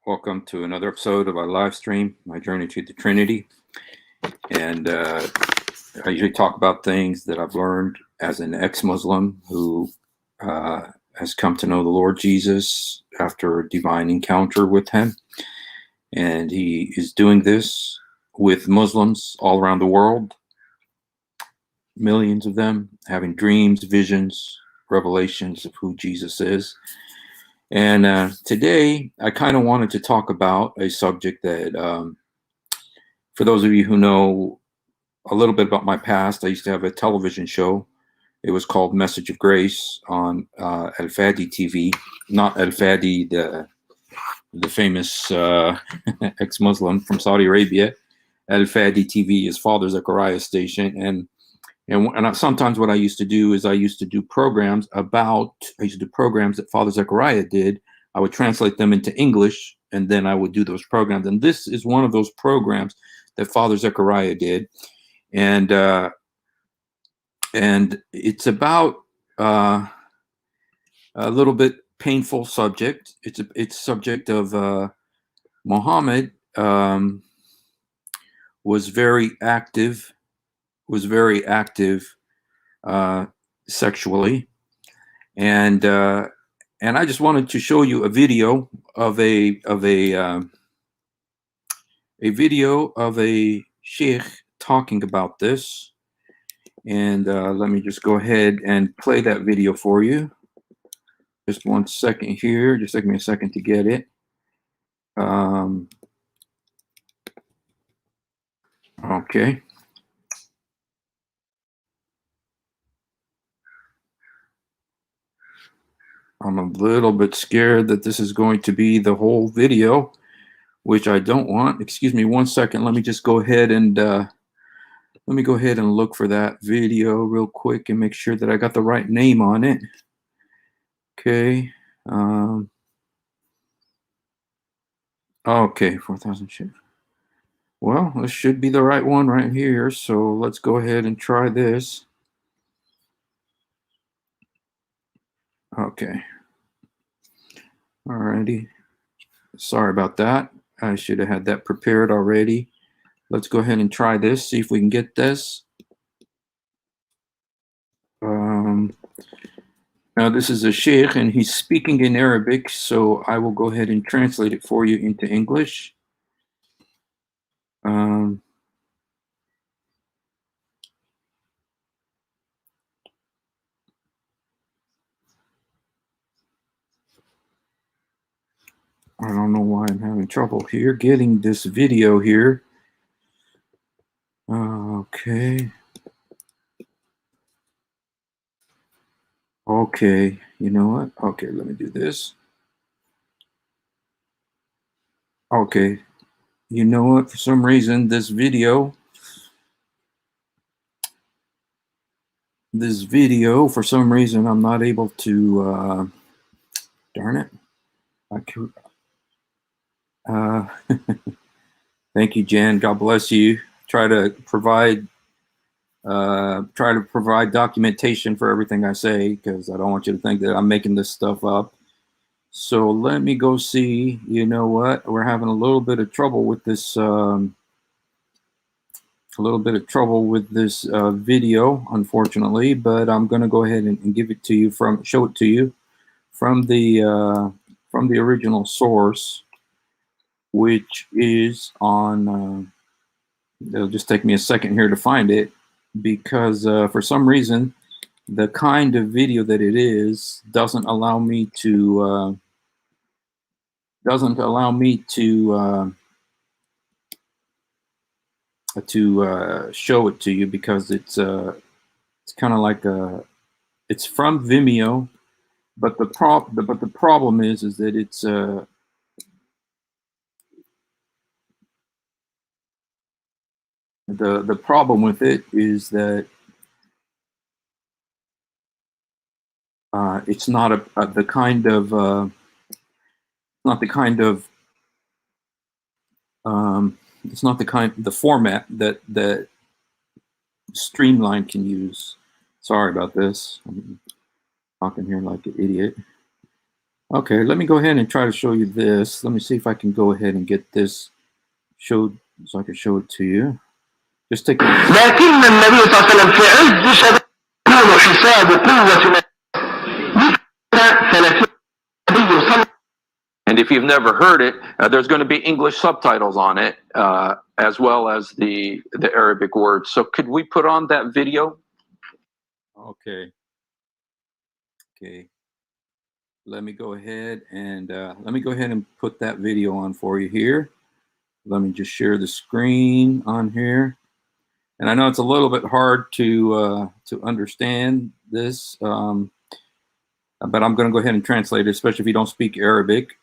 Welcome to another episode of our live stream, My Journey to the Trinity. And I usually talk about things that I've learned as an ex-Muslim who has come to know the Lord Jesus after a divine encounter with him. And he is doing this with Muslims all around the world, millions of them, having dreams, visions, revelations of who Jesus is. And today, I kind of wanted to talk about a subject that, for those of you who know a little bit about my past, I used to have a television show. It was called Message of Grace on Al Fadi TV, not Al Fadi, the famous ex-Muslim from Saudi Arabia. Al Fadi TV is Father Zechariah's station, and sometimes what I used to do is I used to do programs that Father Zechariah did. I would translate them into English, and then I would do those programs. And this is one of those programs that Father Zechariah did. And it's about a little bit painful subject. It's subject of Muhammad was very active sexually, and I just wanted to show you a video of a sheikh talking about this, and let me just go ahead and play that video for you. Just 1 second here. Just take me a second to get it. Okay. I'm a little bit scared that this is going to be the whole video, which I don't want. Excuse me 1 second. Let me just go ahead and look for that video real quick and make sure that I got the right name on it. Okay. Okay, 4,000 shares. Well, this should be the right one right here. So let's go ahead and try this. Okay. Alrighty. Sorry about that. I should have had that prepared already. Let's go ahead and try this, see if we can get this. Now this is a sheikh and he's speaking in Arabic, so I will go ahead and translate it for you into English. I don't know why I'm having trouble here getting this video here. Okay. Okay, you know what? Okay, let me do this. Okay, you know what? For some reason, this video, for some reason, I'm not able to, darn it. Thank you, Jan. God bless you. Try to provide documentation for everything I say, because I don't want you to think that I'm making this stuff up. So let me go see. You know what? We're having a little bit of trouble with this. Video, unfortunately, but I'm going to go ahead and give it to you show it to you from the original source, which is on. It'll just take me a second here to find it, because for some reason the kind of video that it is doesn't allow me to show it to you, because it's kind of like it's from Vimeo, but the problem is that it's the problem with it is that it's not the format that Streamline can use. Sorry about this. I'm talking here like an idiot. Okay, let me go ahead and try to show you this. Let me see if I can go ahead and get this showed so I can show it to you. Just take a لكن النبي صلى الله عليه وسلم في عز شبابه وحساب قوة 30 نبي صلى. And if you've never heard it, there's going to be English subtitles on it, as well as the Arabic words. So could we put on that video? Okay. Okay. Let me go ahead and put that video on for you here. Let me just share the screen on here. And I know it's a little bit hard to understand this, but I'm going to go ahead and translate it, especially if you don't speak Arabic.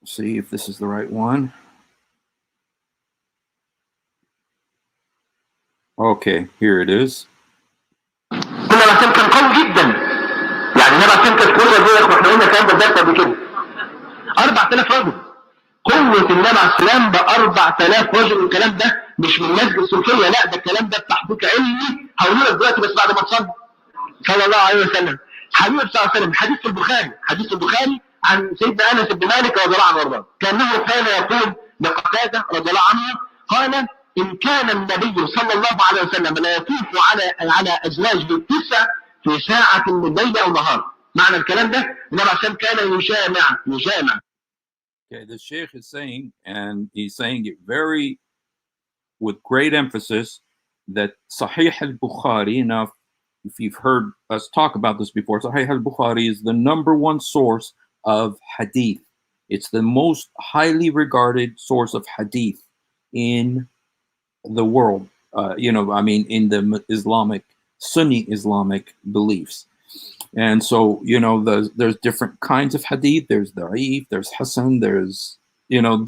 See if this is the right one. Okay, here it is. كنا عشان كان قوي جدا، يعني انا عشان كانت قوه زي ما احنا قلنا الكلام ده درس قبل كده. 4000 رجل، قوه النبي عليه السلام ب 4000 رجل، والكلام ده مش من نسج السلفيه، لا ده الكلام ده بتحقيق علمي هقول لك دلوقتي بس بعد ما تصلي صلى الله عليه وسلم. حبيب صلى الله عليه وسلم حديث في البخاري، حديث البخاري عن سيدنا انس بن مالك رضي الله عنه وارضاه، كانه كان يقول لقتاده رضي الله عنه قال: إن كان النبي صلى الله عليه وسلم لا يطوف على أزواجه 9 في ساعة من ليل أو نهار. معنى الكلام ده إنما عشان كان يجامع. Okay, the Sheikh is saying, and he's saying it very with great emphasis, that Sahih al-Bukhari, now if you've heard us talk about this before, Sahih al-Bukhari is the #1 source of hadith. It's the most highly regarded source of hadith in the world, in the Islamic, Sunni Islamic beliefs. And so, there's different kinds of hadith. There's da'if, there's hasan, there's,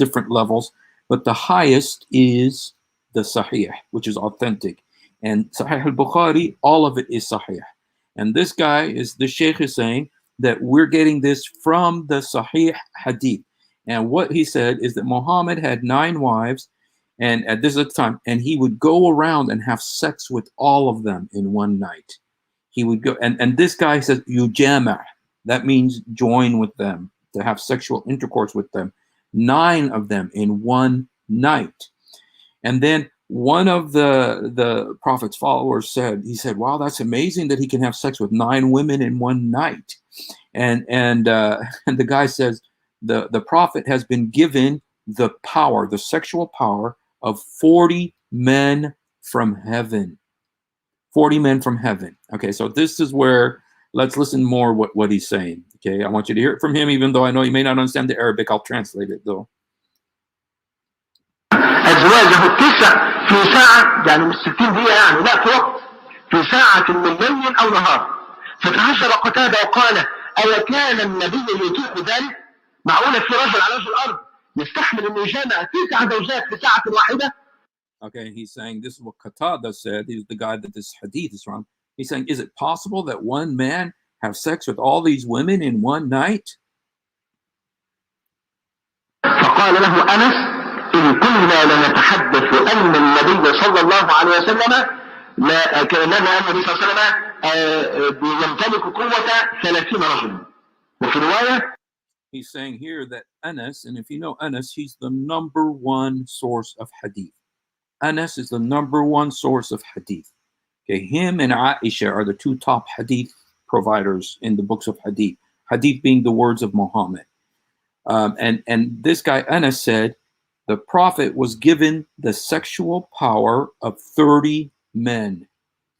different levels. But the highest is the sahih, which is authentic. And Sahih al-Bukhari, all of it is sahih. And this guy, the Sheikh is saying that we're getting this from the sahih hadith. And what he said is that Muhammad had 9 wives, and at this time, and he would go around and have sex with all of them in one night. He would go, and this guy says yujama', that means join with them, to have sexual intercourse with them, 9 of them in one night. And then one of the Prophet's followers said, wow, that's amazing that he can have sex with 9 women in one night. And the guy says the Prophet has been given the power, the sexual power of 40 men from heaven. 40 men from heaven. Okay, so this is where, let's listen more what he's saying. Okay, I want you to hear it from him, even though I know you may not understand the Arabic. I'll translate it though. أزواجه 9 في ساعة، يعني مش 60 دقيقة، يعني لا في وقت، في ساعة من ليل أو نهار. فتعجب قتادة وقال: أو كان النبي يطيق ذلك؟ معقولة في رجل على وجه الأرض يستحمل إنه يجامع 9 زوجات في ساعة واحدة؟ Okay, he's saying this is what Qatada said. He's the guy that this hadith is from. He's saying, is it possible that one man have sex with all these women in one night? فقال له أنس: إن كنا لنتحدث أن النبي صلى الله عليه وسلم كأننا أن النبي صلى الله عليه وسلم يمتلك قوة 30 رجل. وفي رواية he's saying here that Anas, and if you know Anas, he's the #1 source of hadith. Anas is the #1 source of hadith. Okay, him and Aisha are the 2 top hadith providers in the books of hadith. Hadith being the words of Muhammad. And this guy Anas said the Prophet was given the sexual power of 30 men.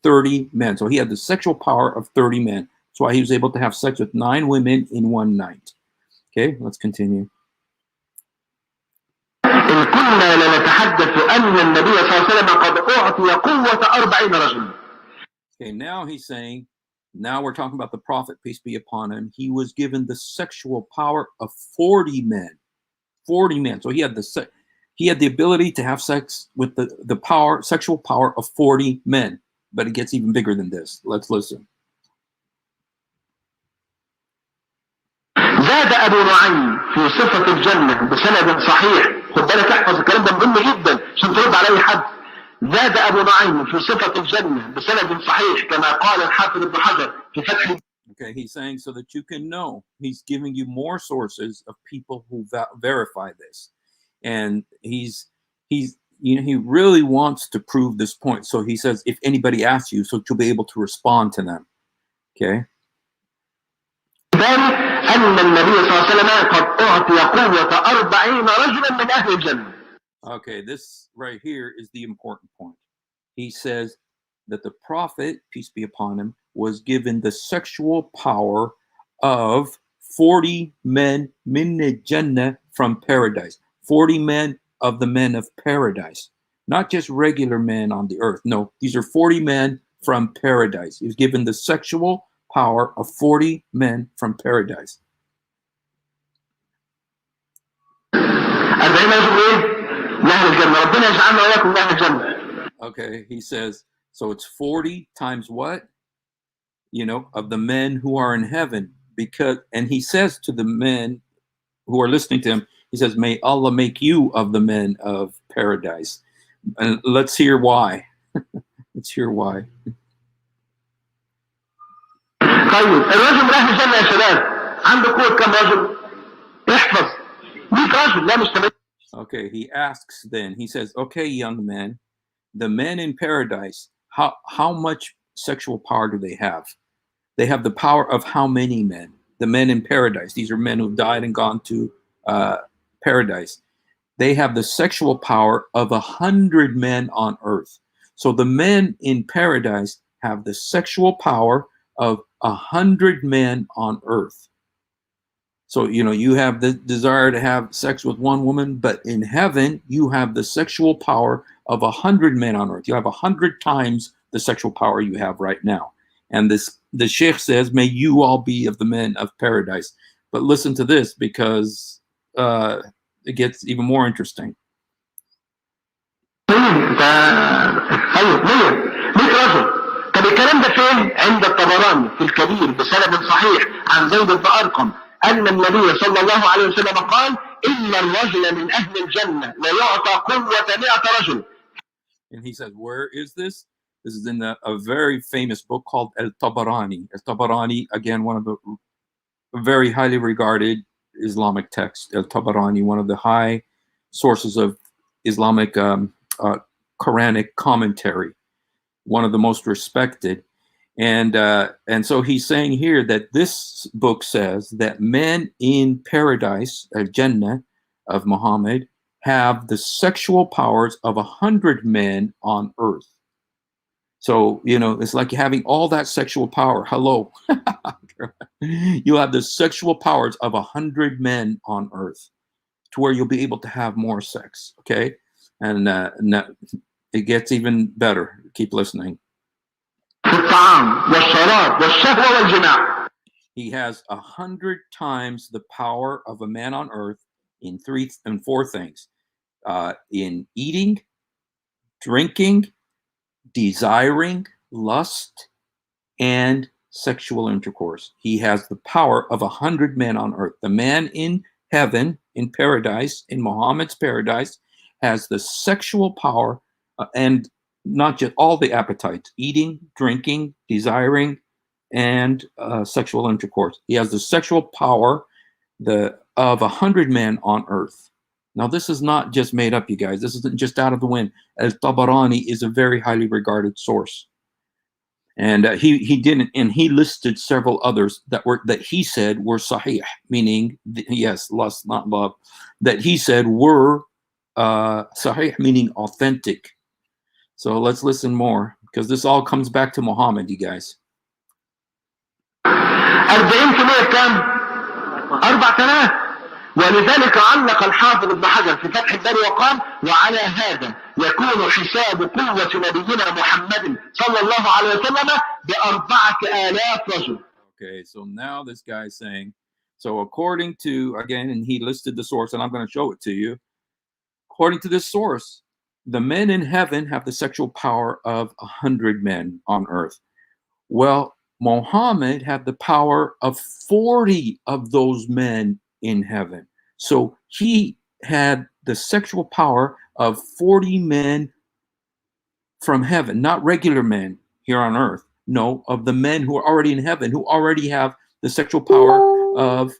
30 men. So he had the sexual power of 30 men. That's why he was able to have sex with 9 women in one night. Okay, let's continue. إن كنا لنتحدث أن النبي صلى الله عليه وسلم قد أعطي قوة 40 رجل. Okay, now he's saying, now we're talking about the Prophet, peace be upon him. He was given the sexual power of 40 men. 40 men. So he had the ability to have sex with the power, sexual power of 40 men. But it gets even bigger than this. Let's listen. زاد أبو نعيم في صفة الجنة بسند صحيح. خد بالك احفظ الكلام ده مهم جدا عشان ترد على أي حد. زاد أبو نعيم في صفة الجنة بسند صحيح كما قال الحافظ ابن حجر في فتح. Okay, he's saying so that you can know. He's giving you more sources of people who verify this, and he really wants to prove this point. So he says, if anybody asks you, so you'll be able to respond to them. Okay. ذلك أن النبي صلى الله عليه وسلم قد أعطي قوة 40 رجلا من أهل الجنة. Okay, this right here is the important point. He says that the prophet, peace be upon him, was given the sexual power of 40 men min Jannah from paradise. 40 men of the men of paradise. Not just regular men on the earth. No, these are 40 men from paradise. He was given the sexual power of 40 men from paradise. 40 رجل ايه؟ من أهل الجنة. ربنا يجعلنا وإياكم من أهل الجنة. Okay, he says, so it's 40 times what? Of the men who are in heaven. And he says to the men who are listening to him, he says, may Allah make you of the men of paradise. And let's hear why. Let's hear why. طيب الرجل من أهل الجنة يا شباب عنده قوة كم رجل؟ احفظ 100 رجل لا مش. Okay, he asks then, he says, okay, young men, the men in paradise, how much sexual power do they have? They have the power of how many men? The men in paradise. These are men who've died and gone to paradise. They have the sexual power of 100 men on earth. So the men in paradise have the sexual power of 100 men on earth. So, you have the desire to have sex with one woman, but in heaven, you have the sexual power of 100 men on earth. You have 100 times the sexual power you have right now. And the Sheikh says, may you all be of the men of paradise. But listen to this, because it gets even more interesting. طب الكلام ده فين؟ عند الطبراني في الكبير بسند صحيح عن زيد بن أرقم أن النبي صلى الله عليه وسلم قال إن الرجل من أهل الجنة ليعطى قوة 100 رجل. And he says, where is this? This is in a very famous book called Al-Tabarani. Al-Tabarani, again, one of the very highly regarded Islamic texts. Al-Tabarani, one of the high sources of Islamic Quranic commentary, one of the most respected. And so he's saying here that this book says that men in paradise, Jannah of Muhammad, have the sexual powers of 100 men on earth. So, it's like having all that sexual power. Hello. You have the sexual powers of 100 men on earth to where you'll be able to have more sex. Okay. And it gets even better. Keep listening. He has 100 times the power of a man on earth in 3 and 4 things. In eating, drinking, desiring, lust, and sexual intercourse. He has the power of 100 men on earth. The man in heaven, in paradise, in Muhammad's paradise, has the sexual power and not just all the appetites, eating, drinking, desiring, and sexual intercourse. He has the sexual power of 100 men on earth. Now, this is not just made up, you guys. This isn't just out of the wind. Al-Tabarani is a very highly regarded source. And he didn't, and he listed several others that he said were sahih, meaning, yes, lust, not love, that he said were sahih, meaning authentic. So let's listen more, because this all comes back to Muhammad, you guys. 40% كام؟ 4000. ولذلك علق الحافظ ابن حجر في فتح الباري وقال وعلى هذا يكون حساب قوة نبينا محمد صلى الله عليه وسلم ب4000 رجل. Okay, so now this guy is saying, so according to, again, and he listed the source, and I'm going to show it to you. According to this source, the men in heaven have the sexual power of 100 men on earth. Well, Muhammad had the power of 40 of those men in heaven. So he had the sexual power of 40 men from heaven, not regular men here on earth. No, of the men who are already in heaven, who already have the sexual power of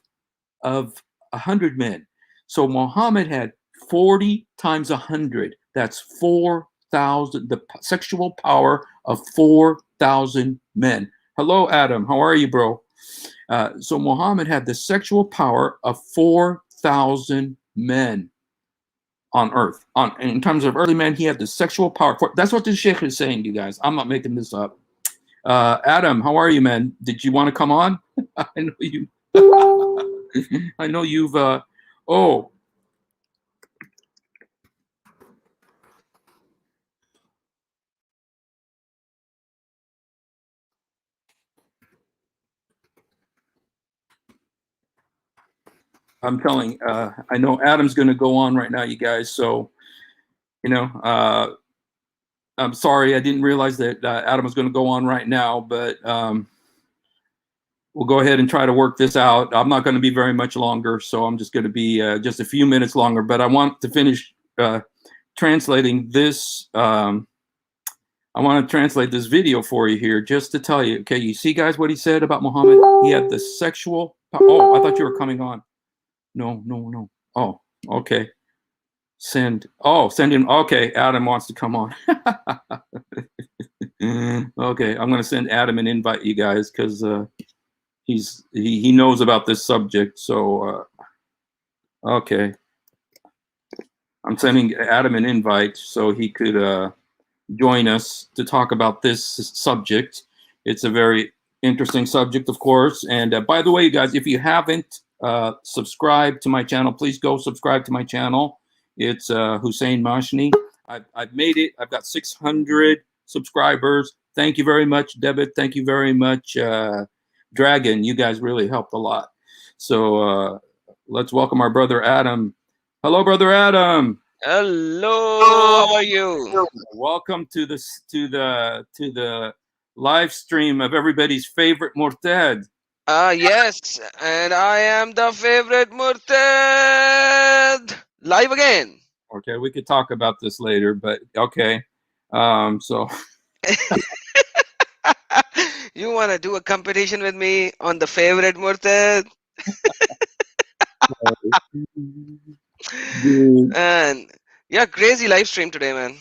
100 men. So Muhammad had 40 times 100. That's 4,000. The sexual power of 4,000 men. Hello, Adam. How are you, bro? So Muhammad had the sexual power of 4,000 men on earth. In terms of early men, he had the sexual power. That's what the Sheikh is saying, you guys. I'm not making this up. Adam, how are you, man? Did you want to come on? I know you. I know you've. Oh. I'm telling. I know Adam's going to go on right now, you guys. So, I'm sorry, I didn't realize that Adam was going to go on right now, but we'll go ahead and try to work this out. I'm not going to be very much longer, so I'm just going to be just a few minutes longer. But I want to finish translating this. I want to translate this video for you here, just to tell you. Okay, you see, guys, what he said about Muhammad? He had the sexual. Oh, I thought you were coming on. No. Oh, okay. Send him. Okay, Adam wants to come on. Okay, I'm going to send Adam an invite, you guys, because he knows about this subject. So okay, I'm sending Adam an invite so he could join us to talk about this subject. It's a very interesting subject, of course. And by the way, you guys, if you haven't subscribed to my channel, please go subscribe to my channel. It's Hussein Mashni. I've made it. I've got 600 subscribers. Thank you very much, Debit. Thank you very much, Dragon. You guys really helped a lot. So let's welcome our brother Adam. Hello, brother Adam. Hello, how are you? Welcome to the live stream of everybody's favorite Murtad. Yes, and I am the favorite Murtad. Live again. Okay, we could talk about this later, but okay. So you want to do a competition with me on the favorite Murtad? And yeah, crazy live stream today, man.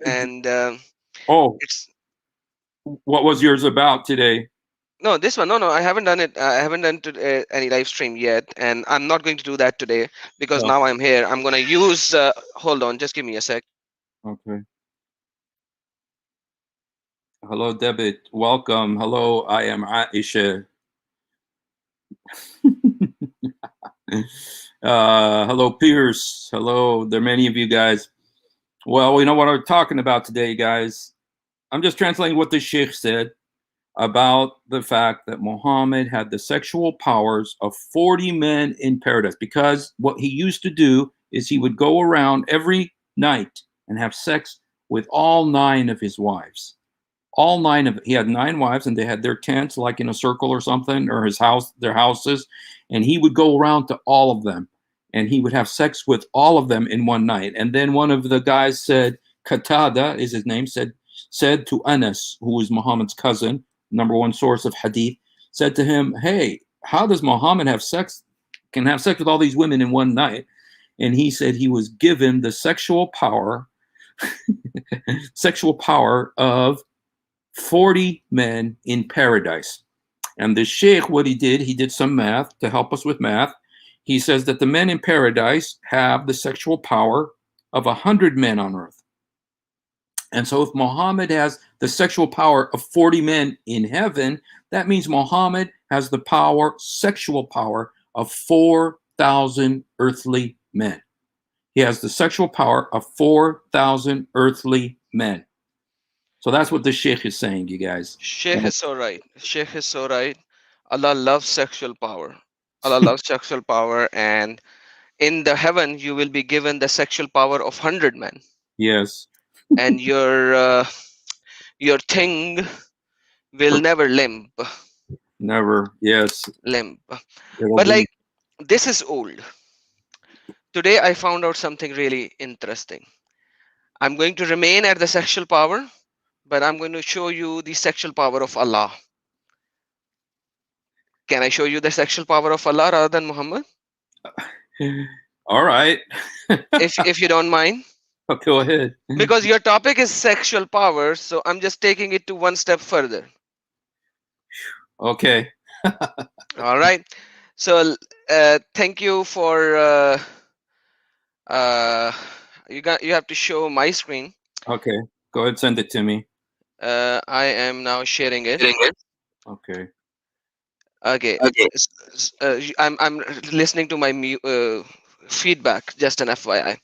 And it's what was yours about today? No, this one. No, I haven't done it. I haven't done any live stream yet, and I'm not going to do that today because now I'm here. I'm gonna use. Hold on, just give me a sec. Okay. Hello, Debit. Welcome. Hello, I am Aisha. Hello, Pierce. Hello. There are many of you guys. Well, we know what we're talking about today, guys. I'm just translating what the Sheikh said about the fact that Muhammad had the sexual powers of 40 men in paradise, because what he used to do is he would go around every night and have sex with all 9 of his wives. He had 9 wives, and they had their tents like in a circle or something, or their houses, and he would go around to all of them, and he would have sex with all of them in one night. And then one of the guys said, Qatada is his name, said to Anas, who was Muhammad's cousin, number 1 source of hadith, said to him, hey, how does Muhammad can have sex with all these women in one night? And he said he was given the sexual power of 40 men in paradise. And the Sheikh, what he did some math to help us with math. He says that the men in paradise have the sexual power of 100 men on earth. And so if Muhammad has the sexual power of 40 men in heaven, that means Muhammad has the sexual power of 4,000 earthly men. He has the sexual power of 4,000 earthly men. So that's what the Sheikh is saying, you guys. Sheikh is so right. Sheikh is so right. Allah loves sexual power. Allah loves sexual power, and in the heaven you will be given the sexual power of 100 men. Yes. And your thing will never limp. Never. Yes. Limp. But like, this is old. Today I found out something really interesting. I'm going to remain at the sexual power, but I'm going to show you the sexual power of Allah. Can I show you the sexual power of Allah rather than Muhammad? All right. If you don't mind. Go ahead. Because your topic is sexual power, so I'm just taking it to one step further. Okay. All right. So thank you for you have to show my screen. Okay. Go ahead, send it to me. I am now sharing it. Okay. Okay. I'm listening to my feedback. Just an FYI.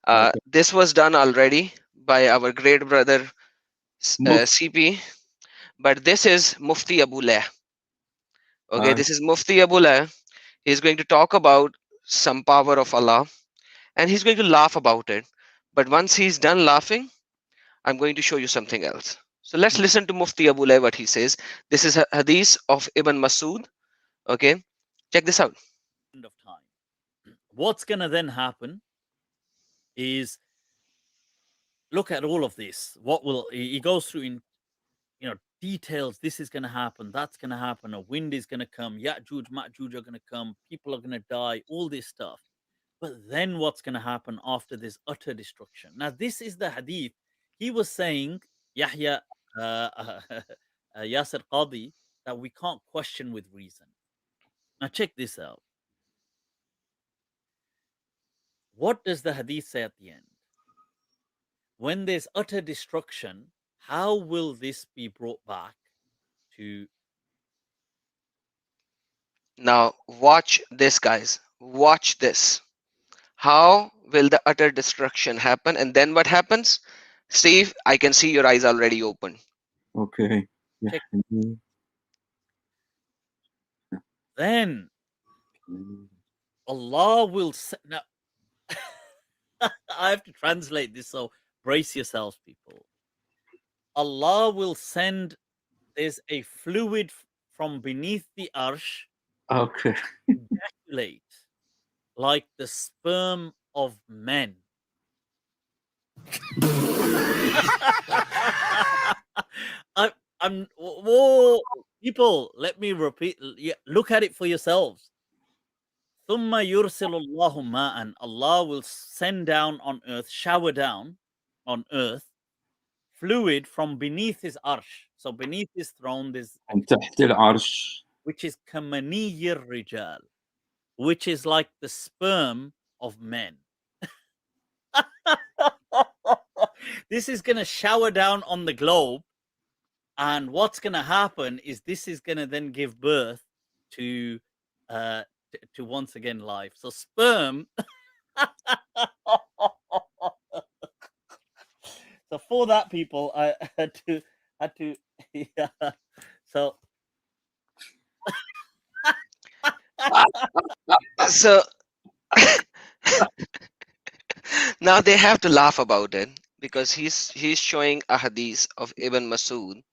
Okay. This was done already by our great brother CP, but this is Mufti Abu Leh. Okay, this is Mufti Abu Leh. He's going to talk about some power of Allah, and he's going to laugh about it. But once he's done laughing, I'm going to show you something else. So let's listen to Mufti Abu Leh, what he says. This is a hadith of Ibn Masud. Okay, check this out. Of time. What's going to then happen is, look at all of this. What will he goes through in details? This is going to happen, that's going to happen, a wind is going to come, Ya'juj, Ma'juj are going to come, people are going to die, all this stuff. But then what's going to happen after this utter destruction? Now, this is the hadith. He was saying, Yahya Yasir Qadi, that we can't question with reason. Now, check this out. What does the hadith say at the end? When there's utter destruction, how will this be brought back to? Now, watch this, guys. Watch this. How will the utter destruction happen? And then what happens? Steve, I can see your eyes already open. Okay. Check. Then Allah will now I have to translate this, so brace yourselves, people. Allah will send, there's a fluid from beneath the arsh, Okay. ejaculate like the sperm of men. Whoa, people, let me repeat. Look at it for yourselves. ثُمَّ يُرْسِلُ اللَّهُ مَاءً. Allah will send down on earth, shower down on earth, fluid from beneath his arsh. So beneath his throne, there's تحت العرش. which is كَمَنِيِّ الرِّجَالِ, which is like the sperm of men. This is going to shower down on the globe, and what's going to happen is this is going to then give birth to once again life. So sperm. So for that, people, I had to yeah. So So now they have to laugh about it because he's showing a hadith of Ibn Masud,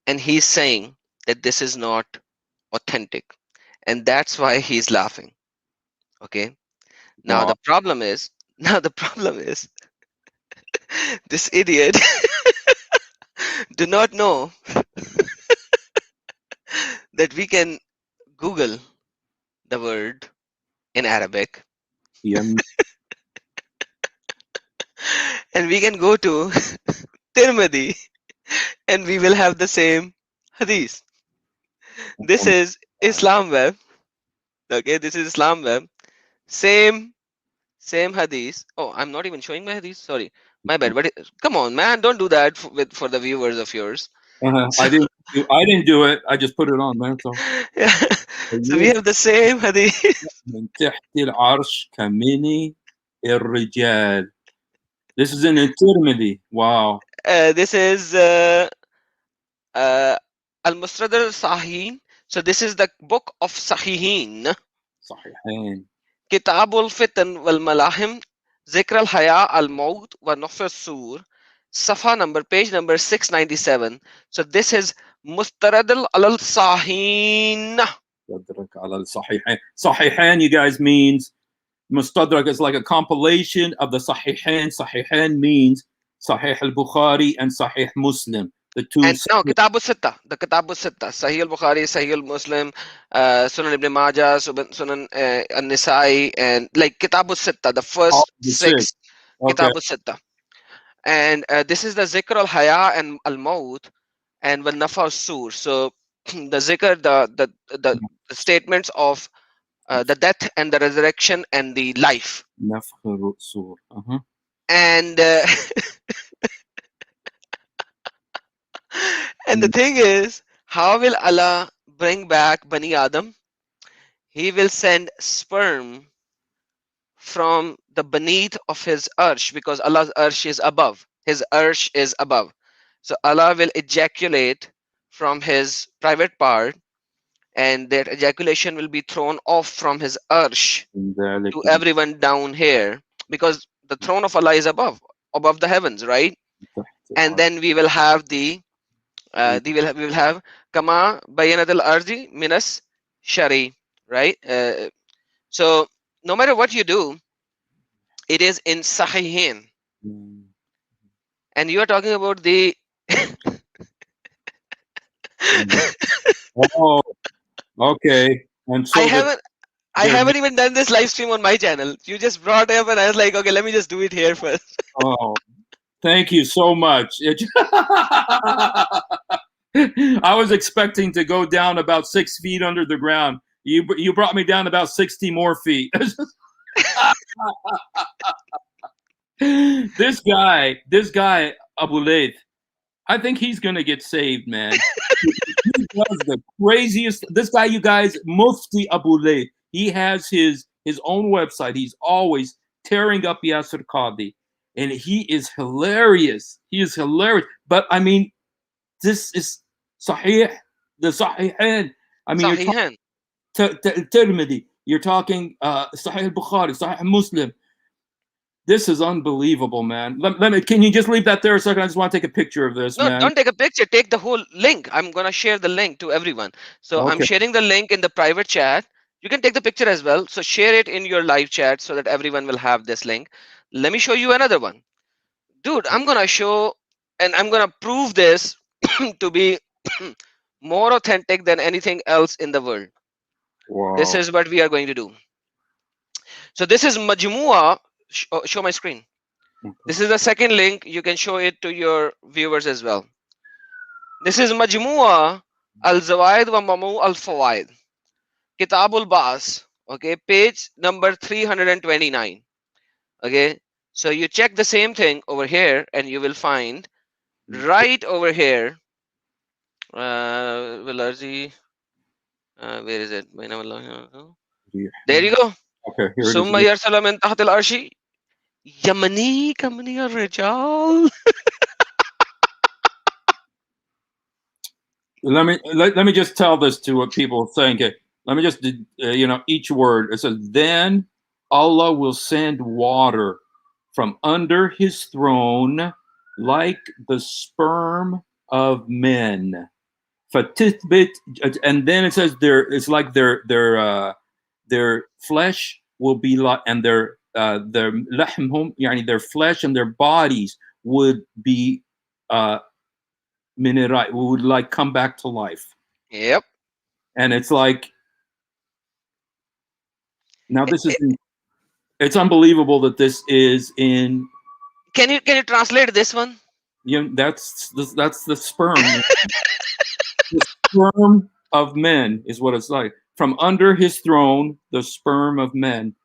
and he's saying that this is not authentic, and that's why he's laughing. Okay. Now Wow. the problem is this idiot do not know that we can Google the word in Arabic يم. and we can go to Tirmidhi and we will have the same hadith. This is Islam Web. Okay, this is Islam Web. Same hadith. Oh, I'm not even showing my hadith. Sorry, my bad. But come on, man, don't do that for the viewers of yours. I didn't do it. I just put it on, man. So Yeah. So we have the same hadith. من تحت العرش كمني الرجال. This is in Tirmidhi. Wow. This is Al-Musnad al-Sahihin. So this is the book of Sahihin. صحيحين. كتاب الفتن والملاحم ذكر الحياة الموت ونفخ الصور صفحة number page number 697. So this is مستند على الصحيحين. مستدرك على الصحيحين. صحيحين, you guys, means Mustadrak is like a compilation of the Sahihain. Sahihain means Sahih al-Bukhari and Sahih Muslim. the two. And no, Kitab al-Sitta, the Kitab al-Sitta, Sahih al-Bukhari, Sahih al-Muslim, Sunan ibn Majah, Sunan an-Nisa'i, and like Kitab al-Sitta, the first the six Okay. Kitab al-Sitta. And this is the Zikr al-Haya and al-Maut and wal Nafa al-Sur. So the Zikr, the statements of the death and the resurrection and the life. Nafkh al-Sur. And and the thing is, how will Allah bring back Bani Adam? He will send sperm from the beneath of his arsh, because Allah's arsh is above. His arsh is above. So Allah will ejaculate from his private part, and that ejaculation will be thrown off from his arsh to everyone down here, because the throne of Allah is above the heavens, right? And then we will have we will have kama bayanat al-ardi minas shari, right? So no matter what you do, it is in Sahihain. And you are talking about the Oh, okay. And so I haven't even done this live stream on my channel. You just brought up and I was like, okay, let me just do it here first. Oh, thank you so much. I was expecting to go down about 6 feet under the ground. You brought me down about 60 more feet. This guy, Abu Layth, I think he's gonna get saved, man. He does the craziest. This guy, you guys, Mufti Abu Layth, he has his own website. He's always tearing up Yasir Qadhi, and he is hilarious. He is hilarious. But I mean, this is Sahih, the Sahihain. I mean, Sahihain. Tirmidhi. You're talking Sahih Bukhari, Sahih Muslim. This is unbelievable, man. Let me. Can you just leave that there a second? I just want to take a picture of this, man. No, don't take a picture. Take the whole link. I'm gonna share the link to everyone. So Okay. I'm sharing the link in the private chat. You can take the picture as well. So share it in your live chat so that everyone will have this link. Let me show you another one, dude. I'm gonna show and I'm gonna prove this to be more authentic than anything else in the world. Wow. This is what we are going to do. So this is Majmua. Show my screen. Okay. This is the second link. You can show it to your viewers as well. This is Majmua al-Zawaid wa Mamu al-Fawaid, Kitab al-Ba'as, okay, page number 329. Okay, so you check the same thing over here and you will find right over here, where is it? There you go. Okay, here it ثم is. يرسل من تحت العرش يمني كمني الرجال. Let me just tell this to what people are saying. Okay, let me just each word. It says, then Allah will send water from under his throne like the sperm of men. Fatithbit, and then it says it's like their flesh will be like, and their lahmhum, yani their flesh and their bodies would be minerai, would like come back to life. Yep. And it's like, now this is it's unbelievable that this is in. Can you translate this one? That's the sperm. The sperm of men is what it's like. From under his throne, the sperm of men.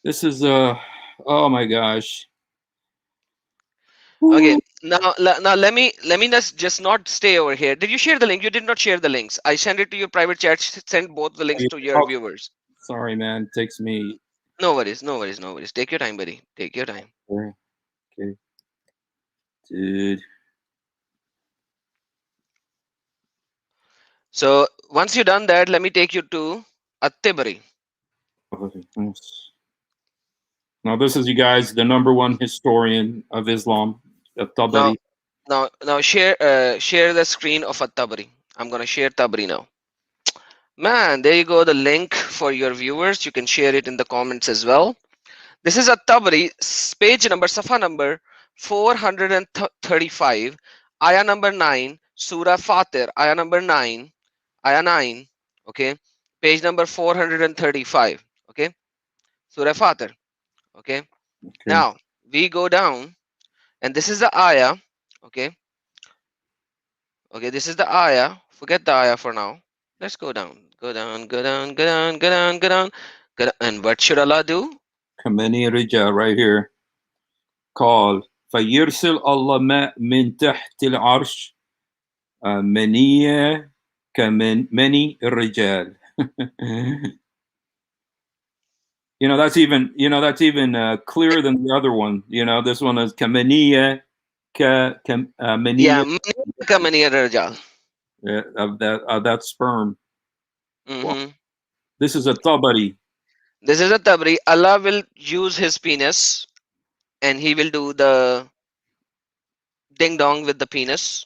This is oh my gosh. Okay, now let me just not stay over here. Did you share the link? You did not share the links. I sent it to your private chat. Send both the links to your viewers. Sorry, man. It takes me. No worries. Take your time, buddy. Take your time. Okay. Dude. So once you've done that, let me take you to At-Tabari. Now this is, you guys, the #1 historian of Islam, At-Tabari. Now share the screen of At-Tabari. I'm gonna share Tabari now. Man, there you go. The link for your viewers. You can share it in the comments as well. This is At-Tabari, page number, safa number 435, ayah number 9, Surah Fatir, ayah number 9, ayah 9, okay, page number 435, okay, Surah Fatir, okay. Now we go down, and this is the ayah, okay, okay, this is the ayah. Forget the ayah for now. Let's go down, go down, go down, go down, go down, go down, go down. And what should Allah do? كمني رجال right here. قال فيرسل الله ماء من تحت العرش منية كمن مني الرجال. That's even clearer than the other one. This one is كمنية منية. Yeah, كمني الرجال. Of that sperm. Mm-hmm. This is a Tabari. This is a Tabari. Allah will use his penis, and he will do the ding dong with the penis,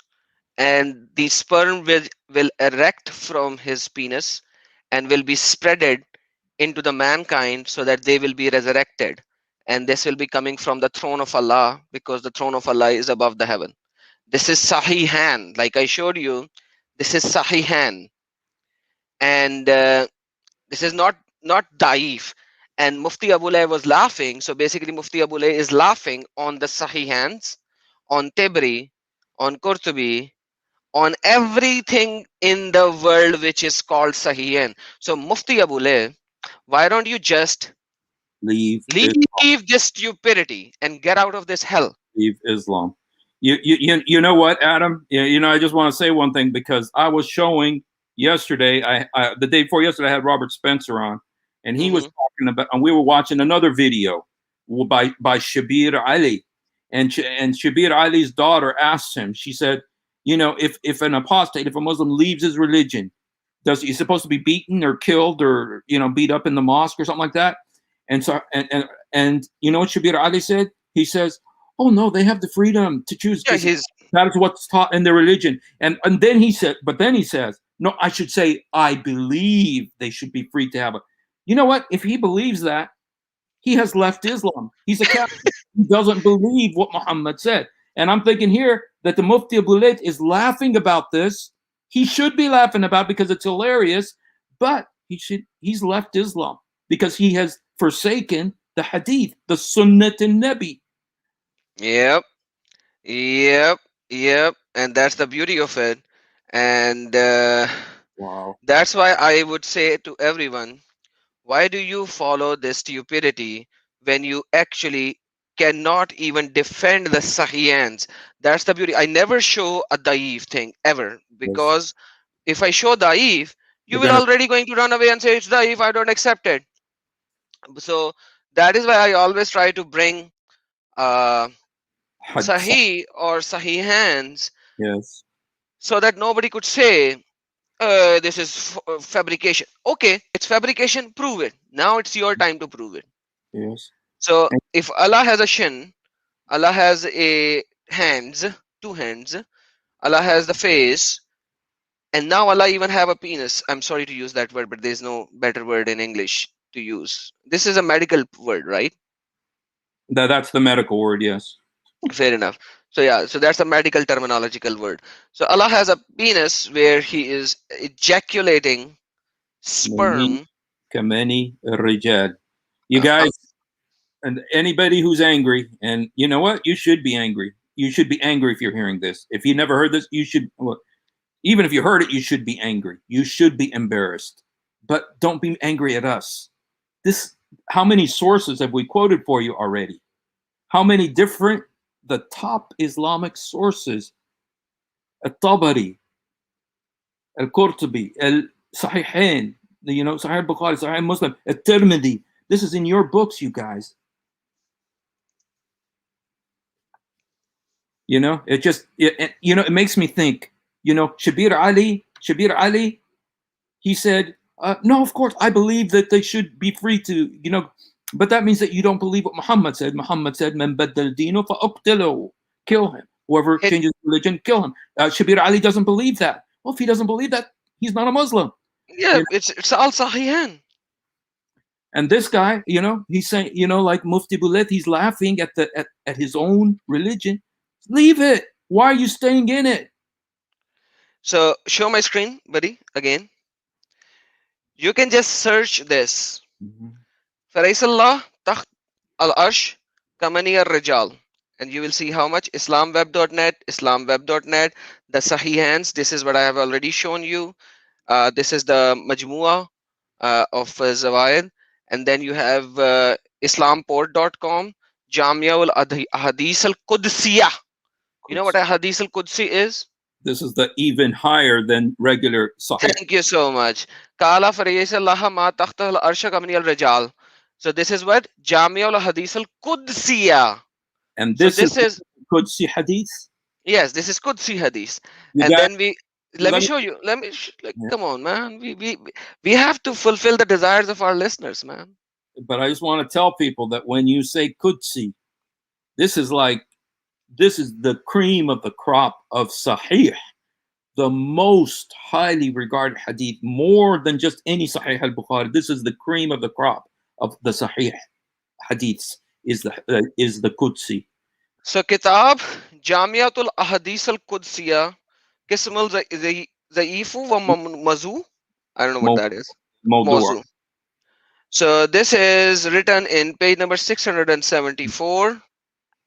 and the sperm will erect from his penis and will be spreaded into the mankind so that they will be resurrected, and this will be coming from the throne of Allah, because the throne of Allah is above the heaven. This is Sahihan, like I showed you. This is Sahihan, and this is not Daif. And Mufti Abulay was laughing. So basically Mufti Abulay is laughing on the Sahihans, on Tabari, on Qurtubi, on everything in the world which is called Sahihan. So Mufti Abulay, why don't you just leave this stupidity and get out of this hell? Leave Islam. You know what, Adam? I just want to say one thing, because I was showing yesterday, the day before yesterday, I had Robert Spencer on, and he was talking about, and we were watching another video by Shabir Ali, and Shabir Ali's daughter asked him, she said, if an apostate, if a Muslim leaves his religion, does he supposed to be beaten or killed or beat up in the mosque or something like that? And so and you know what Shabir Ali said? He says, oh no, they have the freedom to choose. Yeah, that is what's taught in their religion. And then he said, no, I should say, I believe they should be free to have it. You know what? If he believes that, he has left Islam. He's a Catholic. He doesn't believe what Muhammad said. And I'm thinking here that the Mufti Abulay is laughing about this. He should be laughing about it because it's hilarious, but he's left Islam because he has forsaken the hadith, the sunnat al-Nabi. Yep. And that's the beauty of it. And wow. That's why I would say to everyone, why do you follow this stupidity when you actually cannot even defend the Sahihans? That's the beauty. I never show a Daif thing ever, because if I show Daif, you will already going to run away and say it's Daif, I don't accept it. So that is why I always try to bring Sahih or Sahihans, yes, so that nobody could say this is fabrication. Okay, it's fabrication, prove it. Now it's your time to prove it. Yes. So if Allah has a shin, Allah has a hands, 2 hands, Allah has the face, and now Allah even have a penis. I'm sorry to use that word, but there's no better word in English to use. This is a medical word, right? That's the medical word, yes. Fair enough. So yeah, so that's a medical terminological word. So Allah has a penis where he is ejaculating sperm. Kamani rijal. You guys, and anybody who's angry, and you know what? You should be angry. You should be angry if you're hearing this. If you never heard this, you should, even if you heard it, you should be angry. You should be embarrassed. But don't be angry at us. How many sources have we quoted for you already? How many different, the top Islamic sources, Al-Tabari, Al-Qurtubi, Al-Sahihain, Sahih Bukhari, Sahih Muslim, Al-Tirmidhi. This is in your books, you guys. It makes me think, Shabir Ali, he said, no, of course, I believe that they should be free to, but that means that you don't believe what Muhammad said. Muhammad said, "Man baddal dino fa'uqtilu," kill him. Whoever changes religion, kill him. Shabir Ali doesn't believe that. Well, if he doesn't believe that, he's not a Muslim. Yeah, it's all Sahihan. And this guy, he's saying, like Mufti Abulay, he's laughing at his own religion. Leave it. Why are you staying in it? So show my screen, buddy, again. You can just search this. فَلَيْسَ اللَّهُ تَحْتَ الْعَرْشِ كَمَنِيَ الرِّجَالِ. And you will see how much. Islamweb.net, Islamweb.net, the Sahihans. This is what I have already shown you. This is the Majmua of Zawaid. And then you have islamport.com, Jamia al-Hadith al-Qudsiyah. You know what a Hadith al-Qudsi is? This is the even higher than regular Sahih. Thank you so much. Kala fariyasa Allah ma takhta al-arsha kamni al-rijal. So this is what Jamia al-Hadith al-Qudsiyah. And So this is Qudsi Hadith. Yes, this is Qudsi Hadith. You And got- then let me show you. Come on, man. We have to fulfill the desires of our listeners, man. But I just want to tell people that when you say Qudsi, this is the cream of the crop of Sahih, the most highly regarded hadith, more than just any Sahih al-Bukhari. This is the cream of the crop of the Sahih hadiths, is the Qudsi. So Kitab Jamiatul Ahadith al-Qudsiyah Qism al-Za'ifu wa Mazu. I don't know what that is. Mawdu'. So this is written in page number 674.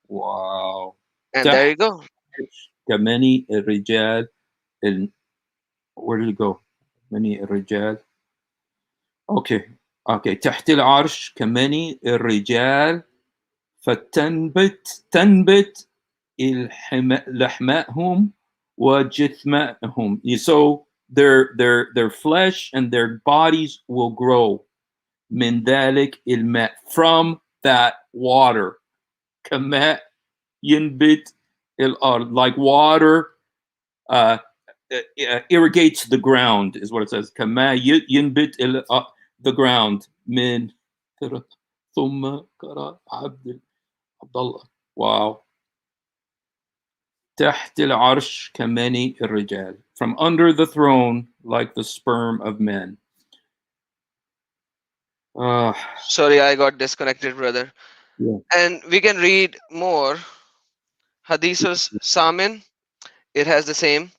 Wow. And there you go. كمني الرجال where did it go? مني الرجال. Okay. تحت العرش كمني الرجال فتنبت لحمائهم وجثمائهم. So their flesh and their bodies will grow. من ذلك الماء, from that water. كماء ينبت الأرض, like water irrigates the ground, is what it says. كماء ينبت the ground. من ثم قرأ عبد الله. Wow. تحت العرش كمني الرجال, from under the throne like the sperm of men. Sorry, I got disconnected, brother. Yeah. And we can read more. Hadithus Samin, it has the same.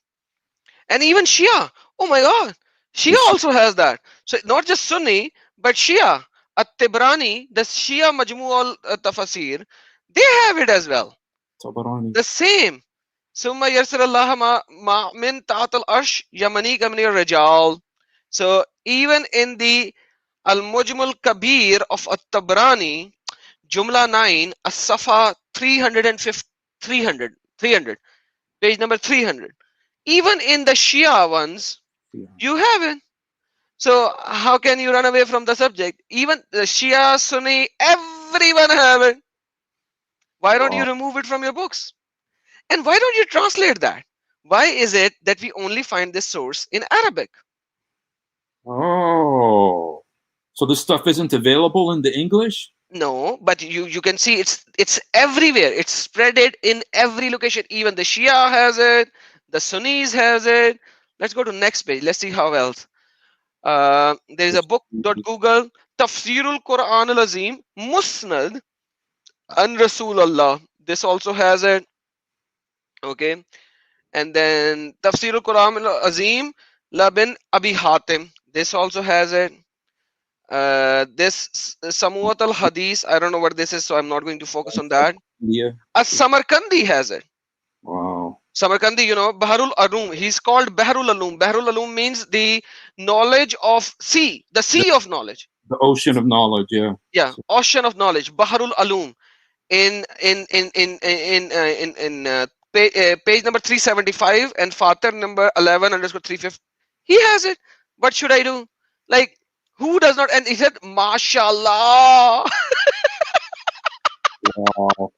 And even Shia. Oh my God. Shia also has that. So not just Sunni, but Shia. At-Tibrani, the Shia Majmu' al-Tafasir, they have it as well. Tabarani. The same. Summa yarsal Allah ma min ta'at al-arsh yamani kamni al-rijal. So even in the Al-Mujmal Kabir of At-Tabrani, Jumla 9, As-Safa 300, page number 300. Even in the Shia ones, you have it. So how can you run away from the subject? Even the Shia, Sunni, everyone have it. Why don't you remove it from your books? And why don't you translate that? Why is it that we only find this source in Arabic? Oh, so this stuff isn't available in the English? No, but you can see it's everywhere. It's spread it in every location. Even the Shia has it, the Sunnis has it. Let's go to next page. Let's see how else. There is a book.google Tafsirul Quran al-Azim Musnad an Rasulullah. This also has it. Okay. And then Tafsirul Quran al-Azim Labin Abi Hatim. This also has it. This Samuat al-Hadith, I don't know what this is, so I'm not going to focus on that. Yeah. Samarkandi has it. Wow. Samarkandi, you know, Baharul Alum. He's called Baharul Alum. Baharul Alum means the knowledge of sea, the sea of knowledge. The ocean of knowledge, yeah. Yeah, ocean of knowledge. Baharul Alum. In page number 375 and Fatir number 11_350. He has it. What should I do? Like, who does not? And he said, MashaAllah. Wow.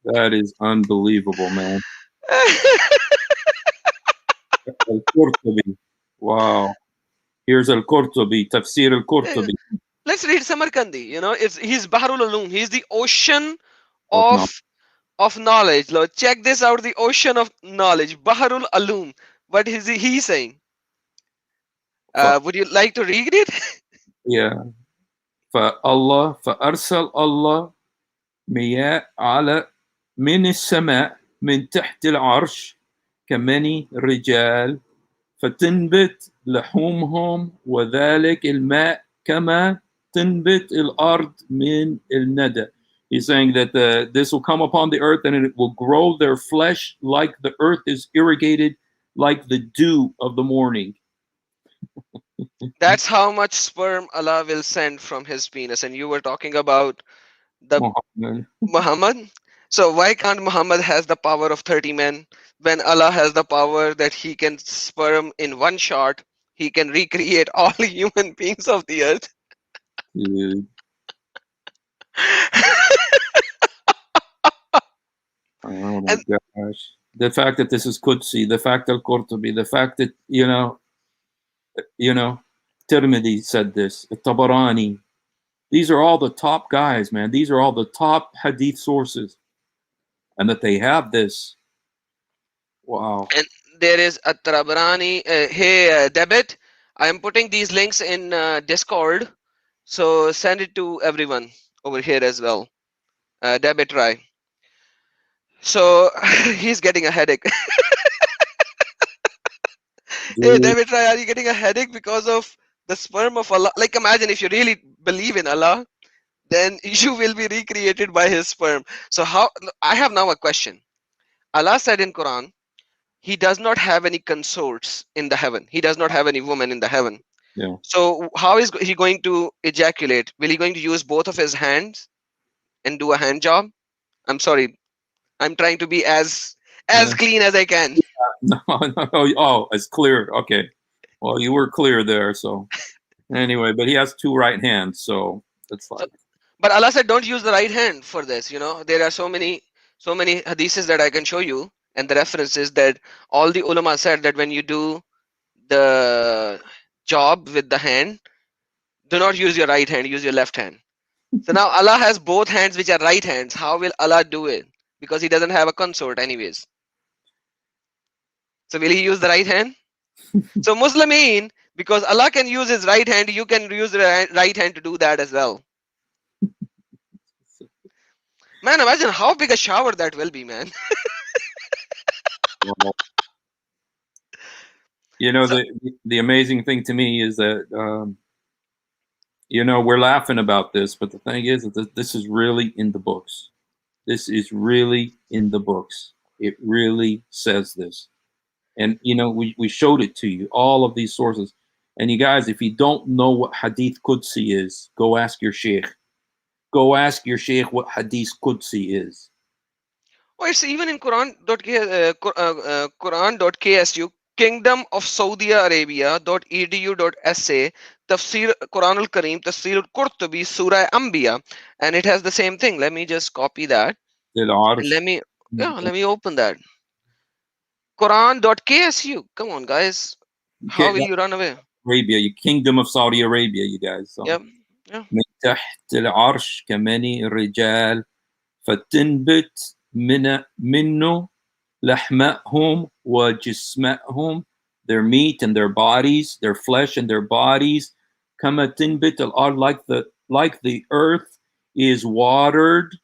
That is unbelievable, man. Al-Qurtubi. Wow. Here's Al-Qurtubi, Tafsir Al-Qurtubi. Let's read Samarkandi. You know, he's Baharul Ulum. He's the ocean of knowledge. Lord, check this out, the ocean of knowledge. Baharul Ulum. What is he saying? Would you like to read it? Yeah. فأرسل الله مياه على من السماء من تحت العرش كمني رجال فتنبت لحومهم وذلك الماء كما تنبت الأرض من الندى. He's saying that this will come upon the earth and it will grow their flesh like the earth is irrigated like the dew of the morning. That's how much sperm Allah will send from his penis. And you were talking about the Muhammad. So why can't Muhammad has the power of 30 men when Allah has the power that he can sperm in one shot? He can recreate all human beings of the earth. Dude. Oh my gosh. The fact that this is Qudsi, the fact that Qurtubi, the fact that, you know, Tirmidhi said this, Tabarani. These are all the top guys, man. These are all the top hadith sources. And that they have this. Wow. And there is a Tabarani. Hey, Debit, I am putting these links in Discord. So send it to everyone over here as well. Debit Rai. So he's getting a headache. Hey, David Rai, are you getting a headache because of the sperm of Allah? Like, imagine if you really believe in Allah, then you will be recreated by his sperm. So how? I have now a question. Allah said in Quran, he does not have any consorts in the heaven. He does not have any woman in the heaven. Yeah. So how is he going to ejaculate? Will he going to use both of his hands and do a hand job? I'm sorry. I'm trying to be as clean as I can. No, oh, it's clear. Okay. Well, you were clear there. So anyway, but he has two right hands. So it's like. But Allah said, don't use the right hand for this. You know, there are so many hadiths that I can show you, and the references that all the ulama said that when you do the job with the hand, do not use your right hand, use your left hand. So now Allah has both hands which are right hands. How will Allah do it? Because he doesn't have a consort anyways. So will he use the right hand? So Muslimin, because Allah can use his right hand, you can use the right hand to do that as well. Man, imagine how big a shower that will be, man. Well, you know, so, the amazing thing to me is that, you know, we're laughing about this, but the thing is that this is really in the books. This is really in the books. It really says this. And, you know, we showed it to you, all of these sources. And you guys, if you don't know what Hadith Qudsi is, go ask your sheikh. Go ask your sheikh what Hadith Qudsi is. Oh, it's even in Quran.ksu, Kingdom of Saudi Arabia.edu.sa, Tafsir Quran al-Kareem, Tafsir al-Qurtubi, Surah Anbiya, and it has the same thing. Let me just copy that. Let me open that. Quran.ksu. Come on, guys. How will you run away? Arabia, you Kingdom of Saudi Arabia, you guys. So. Yep. من تحت العرش كمني رجال فتنبت منه لحمهم وجسمهم, their meat and their bodies, their flesh and their bodies, كما تنبت الأرض, like the earth is watered.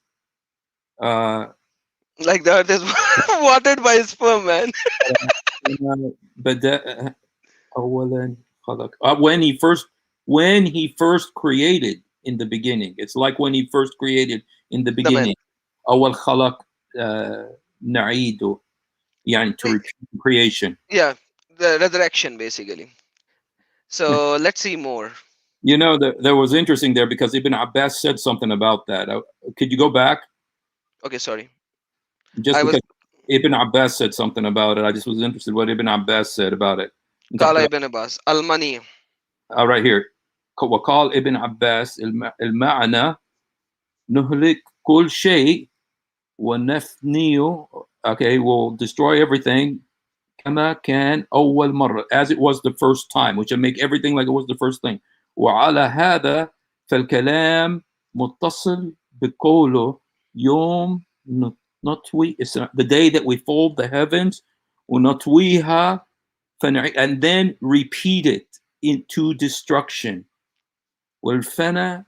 Like the earth is watered by sperm, man. بدأ أولا خلق. When he first created in the beginning, it's like when he first created in the beginning. أول خلق نعيده, يعني to repeat creation. Yeah, the resurrection basically. So let's see more. You know, that was interesting there because Ibn Abbas said something about that. Could you go back? Okay, sorry. Just because Ibn Abbas said something about it, I just was interested what Ibn Abbas said about it. Qala Ibn Abbas, Al-Mani. Right here. وقال ابن عباس المعنى نهلك كل شيء ونفنيه, okay, we'll destroy everything كما كان أول مرة, as it was the first time, which will make everything like it was the first thing. وعلى هذا فالكلام متصل بقوله يوم نطوي, it's the day that we fold the heavens ونطويها, and then repeat it into destruction. والفنا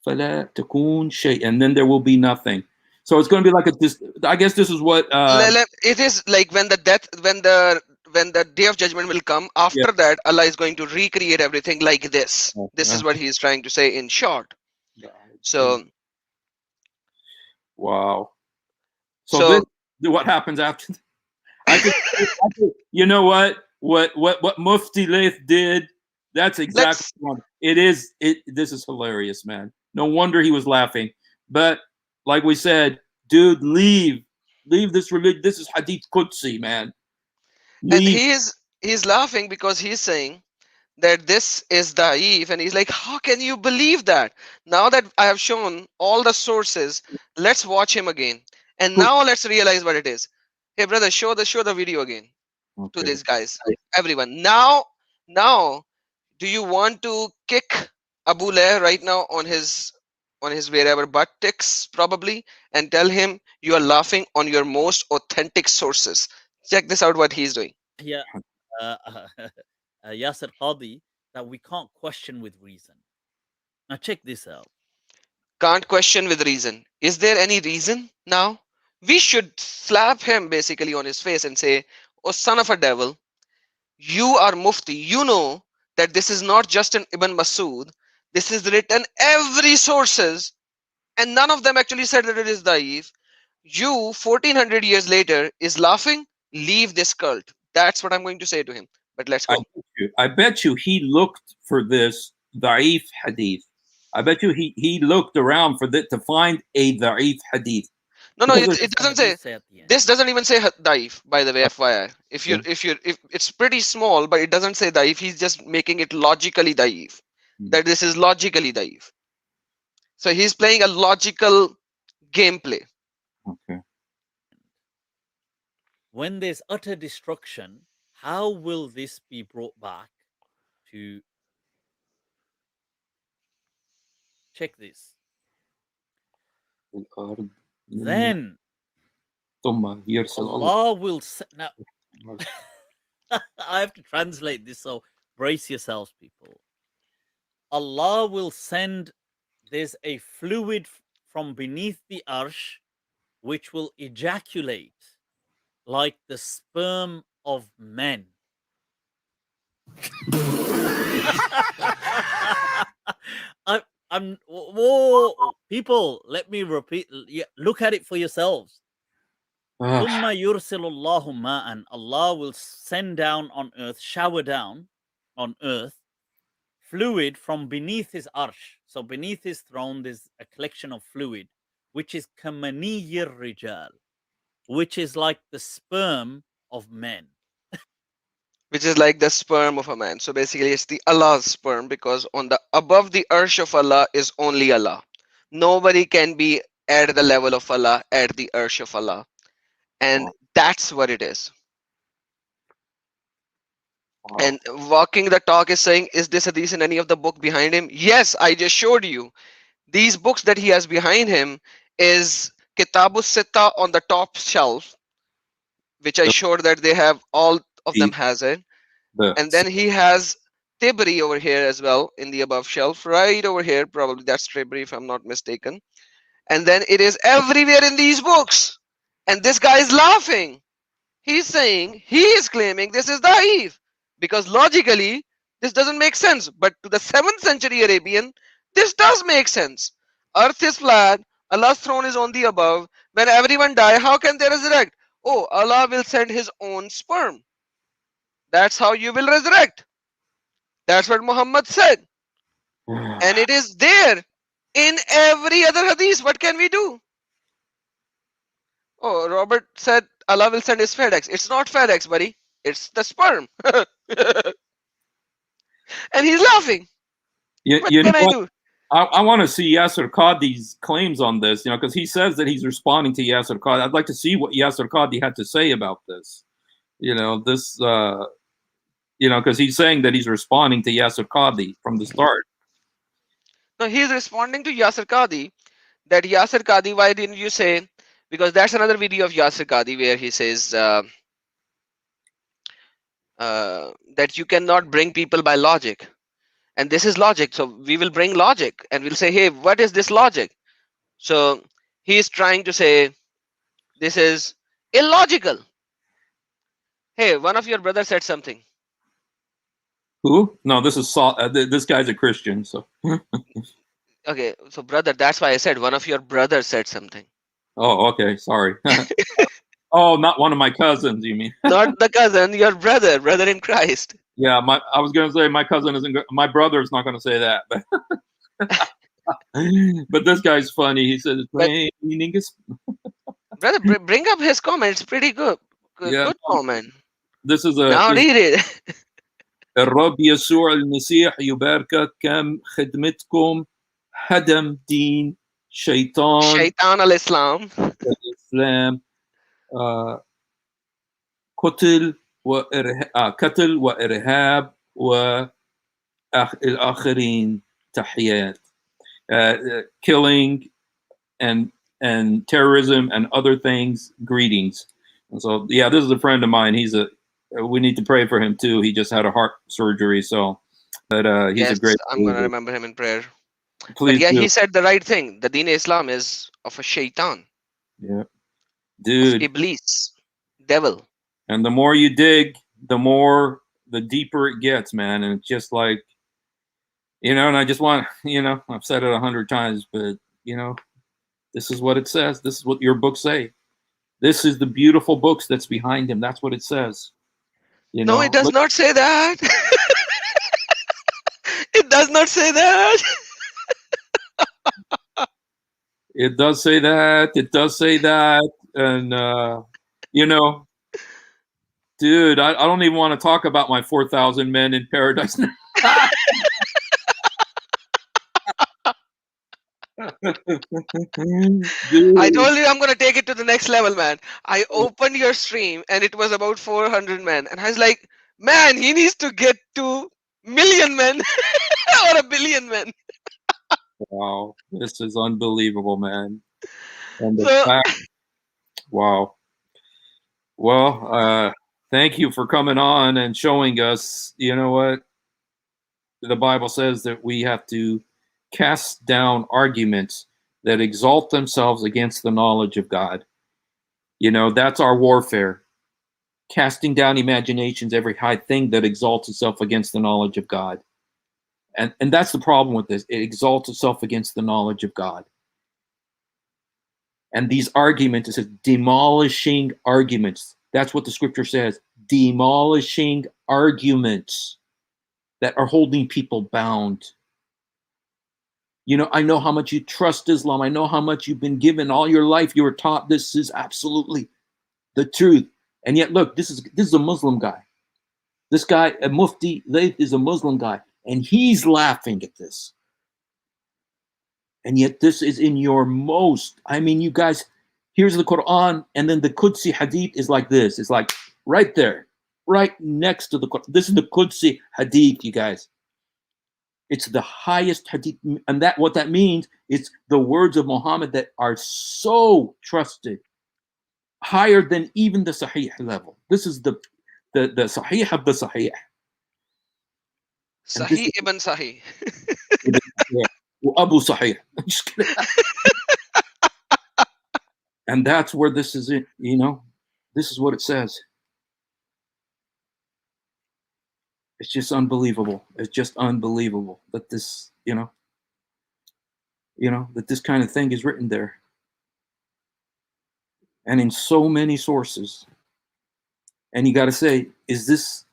فلا تكون شيء, and then there will be nothing. So it's going to be like this. I guess this is what. It is like when the day of judgment will come. After that, Allah is going to recreate everything like this. This is what he is trying to say in short. So. Wow. So this, what happens after? You know what Mufti Laith did? That's exactly what it is. This is hilarious, man. No wonder he was laughing. But like we said, dude, leave this religion. This is Hadith Qudsi, man. Leave. And he's laughing because he's saying that this is da'if, and he's like, how can you believe that? Now that I have shown all the sources, let's watch him again, and now let's realize what it is. Hey brother, show the video again to these guys, everyone. Now do you want to kick Abu Lair right now on his wherever butt ticks probably, and tell him you are laughing on your most authentic sources? Check this out, what he's doing. Yeah. Yasir Qadhi, that we can't question with reason. Now check this out. Can't question with reason. Is there any reason now? We should slap him basically on his face and say, oh son of a devil, you are Mufti. You know that this is not just an Ibn Masud. This is written every sources, and none of them actually said that it is da'if. You 1400 years later is laughing. Leave this cult. That's what I'm going to say to him. But let's go. I bet you he looked for this da'if hadith. I bet you he looked around for to find a da'if hadith. No, it doesn't say. This doesn't even say da'if, by the way, FYI. If it's pretty small, but it doesn't say da'if. He's just making it logically da'if. That this is logically da'if. So he's playing a logical gameplay. Okay. When there's utter destruction, how will this be brought back to? Check this. Then Allah will now. I have to translate this, so brace yourselves, people. Allah will send. There's a fluid from beneath the arsh, which will ejaculate like the sperm of men. Whoa, people, let me repeat. Look at it for yourselves. Allah will send down on earth, shower down on earth, fluid from beneath his arsh. So beneath his throne, there's a collection of fluid, which is kamaniyir rijal, which is like the sperm of men. Which is like the sperm of a man. So basically it's the Allah's sperm, because on the above the arsh of Allah is only Allah. Nobody can be at the level of Allah, at the arsh of Allah. And that's what it is. And Walking the Talk is saying, is this hadith in any of the book behind him? Yes, I just showed you. These books that he has behind him is Kitabus Sitta on the top shelf, which I showed that they have all of them has it. And then he has Tibri over here as well in the above shelf, right over here. Probably that's Tibri if I'm not mistaken. And then it is everywhere in these books. And this guy is laughing. He's saying, he is claiming this is da'if, because logically this doesn't make sense. But to the 7th century Arabian, this does make sense. Earth is flat. Allah's throne is on the above. When everyone die, how can they resurrect? Oh, Allah will send his own sperm. That's how you will resurrect. That's what Muhammad said. And it is there in every other hadith. What can we do? Oh, Robert said Allah will send his FedEx. It's not FedEx, buddy. It's the sperm. And he's laughing. What can I do? I want to see Yasir Qadhi's claims on this, because he says that he's responding to Yasir Qadhi. I'd like to see what Yasir Qadhi had to say about this. Because he's saying that he's responding to Yasir Qadhi from the start. No, he's responding to Yasir Qadhi. That Yasir Qadhi, why didn't you say? Because that's another video of Yasir Qadhi where he says that you cannot bring people by logic. And this is logic. So we will bring logic and we'll say, hey, what is this logic? So he is trying to say this is illogical. Hey, one of your brothers said something. Who? No, this is Saul. This guy's a Christian. So. Okay, so brother, that's why I said one of your brothers said something. Oh, okay. Sorry. Oh, not one of my cousins. You mean? Not the cousin, your brother in Christ. Yeah, I was going to say my cousin isn't. My brother's not going to say that, but. But this guy's funny. He says, brother, bring up his comments. Pretty good. Good comment. This is now read it. الرب يسوع المسيح يباركك كم خدمتكم هدم دين شيطان الإسلام الإسلام قتل وإرهاب والآخرين تحيات killing and terrorism and other things, greetings. And so yeah, this is a friend of mine. We need to pray for him too. He just had a heart surgery, so but he's a great. I'm gonna remember him in prayer. Please, but yeah, do. he said the right thing. The Deen Islam is of a shaitan. Yeah, dude. Iblis, devil. And the more you dig, the deeper it gets, man. And it's just like, and I just want, I've said it 100 times, but this is what it says. This is what your books say. This is the beautiful books that's behind him. That's what it says. No, it does not say that. It does not say that. It does say that. It does say that. And, dude, I don't even want to talk about my 4,000 men in paradise. Dude. I told you I'm going to take it to the next level, man. I opened your stream and it was about 400 men. And I was like, man, he needs to get to million men or a billion men. Wow, this is unbelievable, man. And the fact, wow. Well, thank you for coming on and showing us, you know what? The Bible says that we have to cast down arguments that exalt themselves against the knowledge of God. That's our warfare. Casting down imaginations, every high thing that exalts itself against the knowledge of God. And that's the problem with this. It exalts itself against the knowledge of God. And these arguments, it says demolishing arguments. That's what the scripture says. Demolishing arguments that are holding people bound. I know how much you trust Islam. I know how much you've been given all your life. You were taught this is absolutely the truth. And yet, look, this is a Muslim guy. This guy, a Mufti Layth, is a Muslim guy. And he's laughing at this. And yet this is in your most, you guys, here's the Quran, and then the Qudsi Hadith is like this. It's like right there, right next to the Quran. This is the Qudsi Hadith, you guys. It's the highest Hadith. And what that means, it's the words of Muhammad that are so trusted, higher than even the Sahih level. This is the Sahih of the Sahih. Sahih ibn Sahih. Abu Sahih. And that's where this is it, this is what it says. It's just unbelievable. It's just unbelievable that this, that this kind of thing is written there. And in so many sources. And you got to say, is this,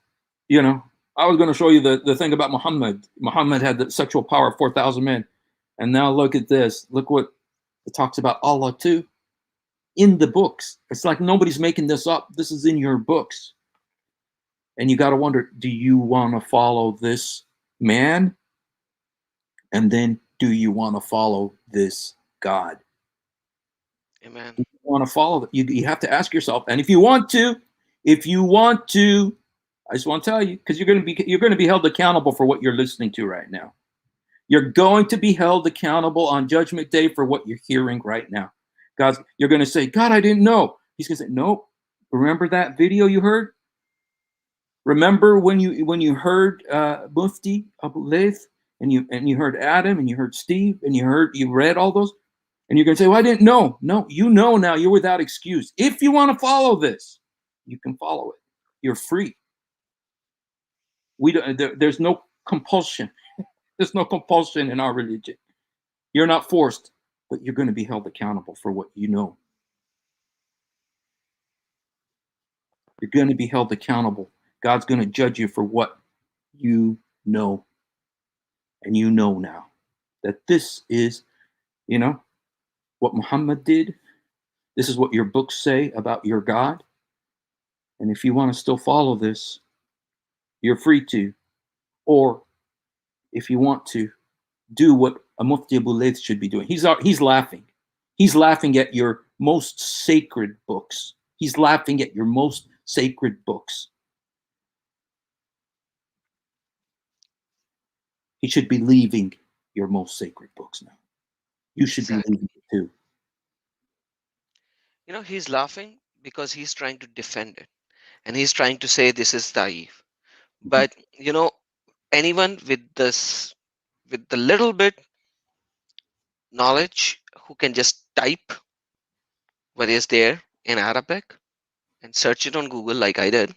I was going to show you the thing about Muhammad. Muhammad had the sexual power of 4,000 men. And now look at this. Look what it talks about Allah too. In the books. It's like nobody's making this up. This is in your books. And you got to wonder, do you want to follow this man? And then do you want to follow this God? Amen. Do you want to follow? You have to ask yourself. And if you want to, I just want to tell you, because you're going to be held accountable for what you're listening to right now. You're going to be held accountable on Judgment Day for what you're hearing right now. You're going to say, God, I didn't know. He's going to say, nope. Remember that video you heard? Remember when you heard Mufti Abu Layth, and you heard Adam, and you heard Steve, and you read all those, And you're going to say, well, I didn't know. No, you know now. You're without excuse. If you want to follow this, you can follow it. You're free. There's no compulsion. There's no compulsion in our religion. You're not forced, but you're going to be held accountable for what you know. You're going to be held accountable. God's going to judge you for what you know. And you know now that this is, what Muhammad did. This is what your books say about your God. And if you want to still follow this, you're free to. Or if you want to, do what a Mufti Abu Layth should be doing. He's laughing. He's laughing at your most sacred books. He's laughing at your most sacred books. He should be leaving your most sacred books now. You should be leaving it too. He's laughing because he's trying to defend it. And he's trying to say this is Taif. But, anyone with the little bit knowledge who can just type what is there in Arabic and search it on Google like I did,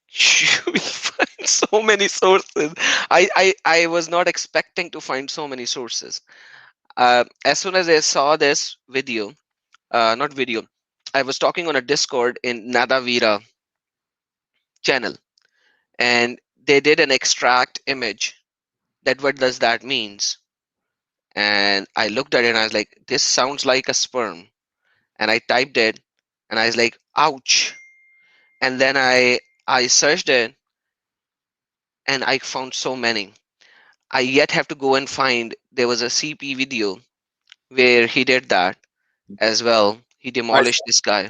you will find so many sources. I was not expecting to find so many sources. As soon as I saw this video, not video, I was talking on a Discord in Nadavira channel, and they did an extract image that what does that means. And I looked at it and I was like, this sounds like a sperm. And I typed it and I was like, ouch. And then I searched it and I found so many. I yet have to go and find, there was a CP video where he did that as well. He demolished this guy.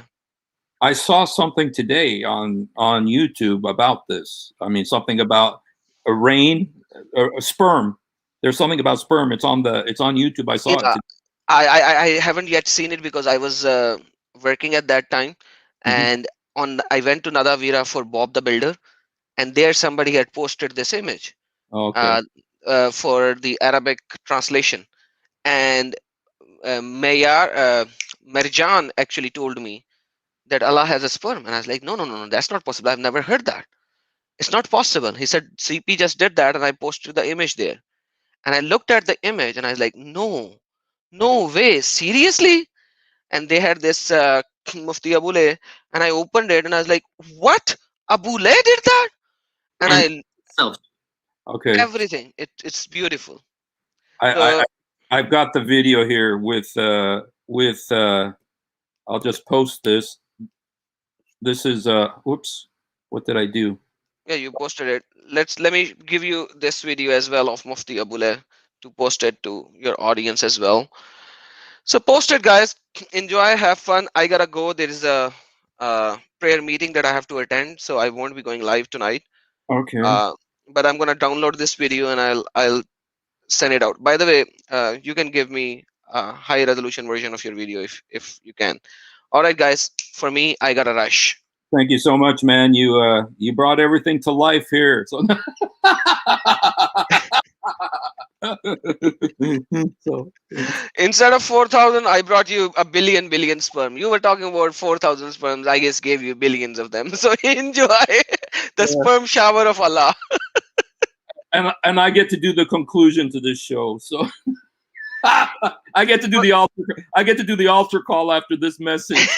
I saw something today on YouTube about this. I mean, something about a sperm. There's something about sperm. It's on YouTube. I saw it today. I haven't yet seen it because I was working at that time, and I went to Nadavira for Bob the Builder, and there somebody had posted this image for the Arabic translation, and Marjan actually told me that Allah has a sperm, and I was like, no, that's not possible. I've never heard that. It's not possible. He said CP just did that, and I posted the image there, and I looked at the image, and I was like, no way, seriously? And they had this Mufti Abu Lay, and I opened it and I was like, what? Abu Lay did that? And everything. It's beautiful. I've got the video here with I'll just post this. This is whoops, what did I do? Yeah, you posted it. Let me give you this video as well of Mufti Abu Lay to post it to your audience as well. So post it, guys. Enjoy, have fun. I gotta go. There is a prayer meeting that I have to attend, so I won't be going live tonight. Okay. But I'm gonna download this video and I'll send it out. By the way, you can give me a high resolution version of your video if you can. All right, guys. For me, I gotta rush. Thank you so much, man. You brought everything to life here. So, so instead of 4,000, I brought you a billion sperm. You were talking about 4,000 sperms. I guess gave you billions of them. So enjoy the sperm shower of Allah. and I get to do the conclusion to this show. So I get to do the altar. I get to do the altar call after this message.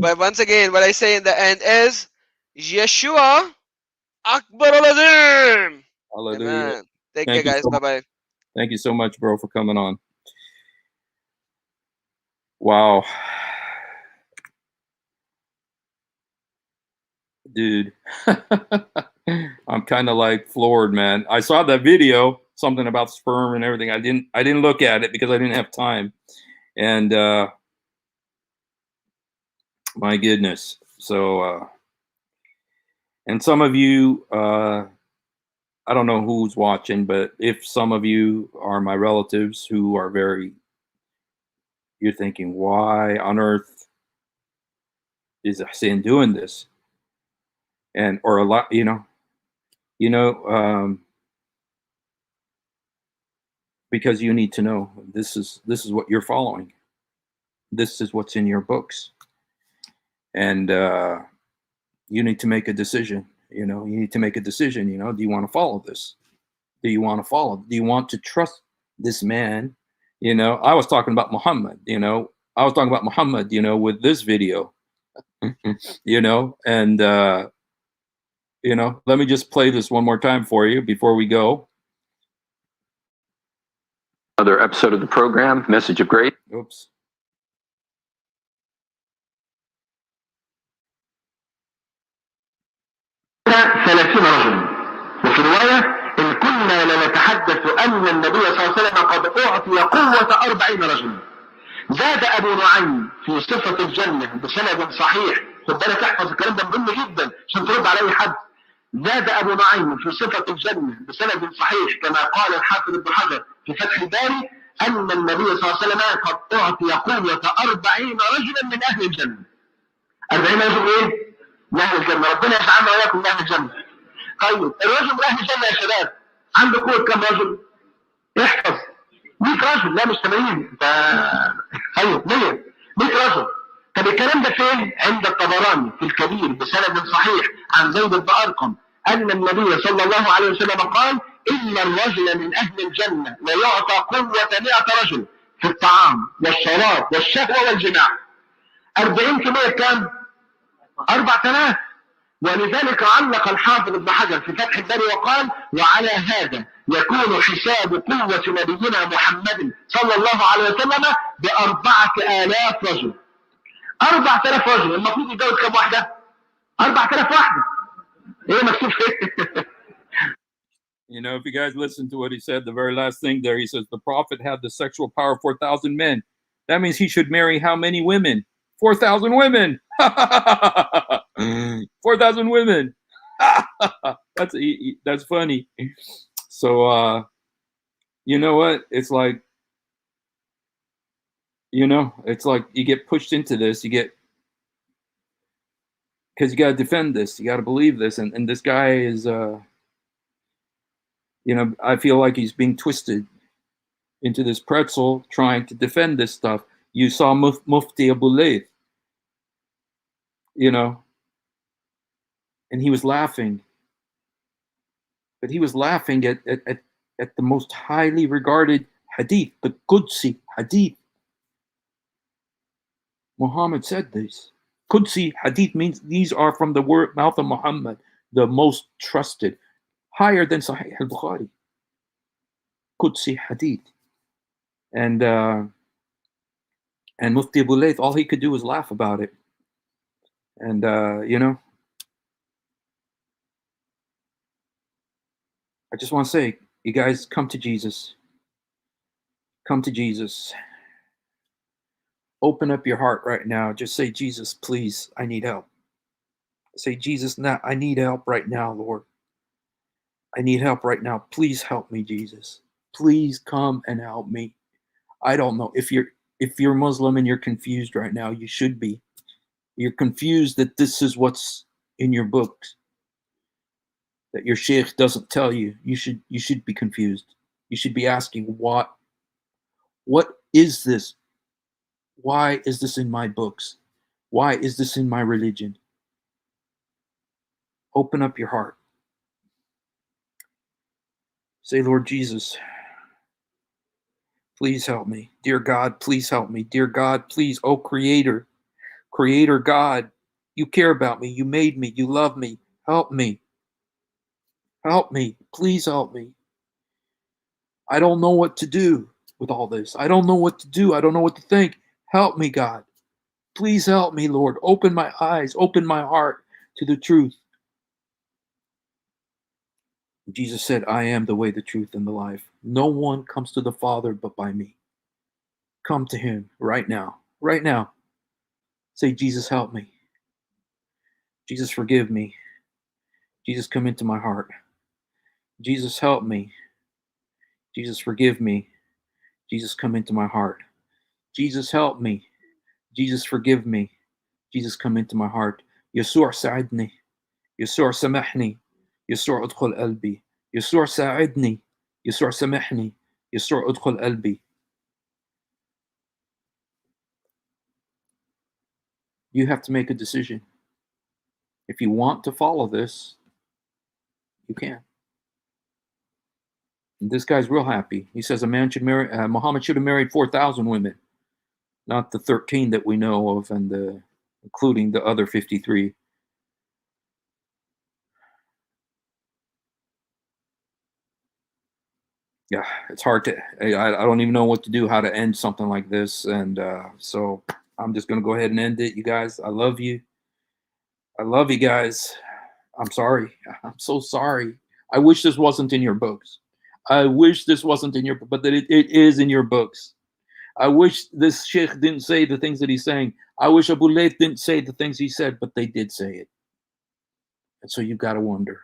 But once again, what I say in the end is Yeshua Akbar al-Azim. Hallelujah. Take care, guys. So bye-bye. Thank you so much, bro, for coming on. Wow. Dude. I'm kind of like floored, man. I saw that video, something about sperm and everything. I didn't look at it because I didn't have time. And my goodness. So and some of you I don't know who's watching, but if some of you are my relatives who are you're thinking, why on earth is Hussein doing this? And or a lot, because you need to know this is what you're following. This is what's in your books, and you need to make a decision. You need to make a decision. Do you want to follow this? Do you want to follow? Do you want to trust this man? I was talking about Muhammad. I was talking about Muhammad. With this video. And let me just play this one more time for you before we go. Another episode of the program, Message of Grace. Oops. ثلاثين رجل. وفي رواية إن كنا لنتحدث أن النبي صلى الله عليه وسلم قد أعطي قوة 40 رجل. زاد أبو نعيم في صفة الجنة بسند صحيح. خد بالك احفظ الكلام ده مهم جدا عشان ترد على أي حد. زاد أبو نعيم في صفة الجنة بسند صحيح كما قال الحافظ ابن حجر في فتح الباري أن النبي صلى الله عليه وسلم قد أعطي قوة 40 رجلا من أهل الجنة. 40 رجل إيه؟ من أهل الجنة. ربنا يجعلنا وإياكم من أهل الجنة. طيب الرجل من أهل الجنة يا شباب عنده قوة كم رجل؟ احفظ 100 رجل، لا مش 80. أيوه 100 رجل. طب الكلام ده فين؟ عند الطبراني في الكبير بسند صحيح عن زيد بن أرقم أن النبي صلى الله عليه وسلم قال: إن الرجل من أهل الجنة ليعطى قوة 100 رجل في الطعام والشراب والشهوة والجماع. 40 كمية كام؟ 4000. ولذلك علق الحافظ ابن حجر في فتح الباري وقال: وعلى هذا يكون حساب قوة نبينا محمد صلى الله عليه وسلم ب4000 رجل. 4000 رجل المفروض يتجوز كم واحدة؟ 4000 واحدة. ايه مكتوب فين؟ If you guys listen to what he said, the very last thing there, he says the prophet had the sexual power of 4,000 men. That means he should marry how many women? 4,000 women. 4,000 women. That's funny. So you know what? It's like, it's like you get pushed into this. Because you got to defend this. You got to believe this. And this guy is, I feel like he's being twisted into this pretzel trying to defend this stuff. You saw Mufti Abu Layth, and he was laughing. But he was laughing at the most highly regarded hadith, the Qudsi hadith. Muhammad said this. Qudsi hadith means these are from the mouth of Muhammad, the most trusted, higher than Sahih al-Bukhari. Qudsi hadith. And Mufti Abu Layth, all he could do was laugh about it. And, I just want to say, you guys, come to Jesus. Come to Jesus. Open up your heart right now. Just say, Jesus, please, I need help. Say, Jesus, now I need help right now, Lord. I need help right now. Please help me, Jesus. Please come and help me. I don't know. If you're Muslim and you're confused right now, you should be. You're confused that this is what's in your books, that your sheikh doesn't tell you. You should be confused. You should be asking, what is this? Why is this in my books? Why is this in my religion? Open up your heart. Say, Lord Jesus, please help me. Dear God, please help me. Dear God, please, oh Creator God, you care about me. You made me. You love me. Help me. Help me. Please help me. I don't know what to do with all this. I don't know what to do. I don't know what to think. Help me, God. Please help me, Lord. Open my eyes. Open my heart to the truth. Jesus said, I am the way, the truth, and the life. No one comes to the Father but by me. Come to him right now. Right now. Say, Jesus, help me. Jesus, forgive me. Jesus, come into my heart. Jesus, help me. Jesus, forgive me. Jesus, come into my heart. Jesus, help me. Jesus, forgive me. Jesus, come into my heart. يسوع ساعدني. يسوع سامحني. يسوع ادخل قلبي. يسوع ساعدني. يسوع سامحني. يسوع ادخل قلبي. You have to make a decision. If you want to follow this, you can. And this guy's real happy. He says a man should marry, Muhammad should have married 4,000 women, not the 13 that we know of, and including the other 53. Yeah, it's hard to, I don't even know what to do, how to end something like this. And so I'm just going to go ahead and end it. You guys, I love you. I love you guys. I'm sorry. I'm so sorry. I wish this wasn't in your books. I wish this wasn't in your, but that it is in your books. I wish this sheikh didn't say the things that he's saying. I wish Abu Layth didn't say the things he said, but they did say it. And so you've got to wonder.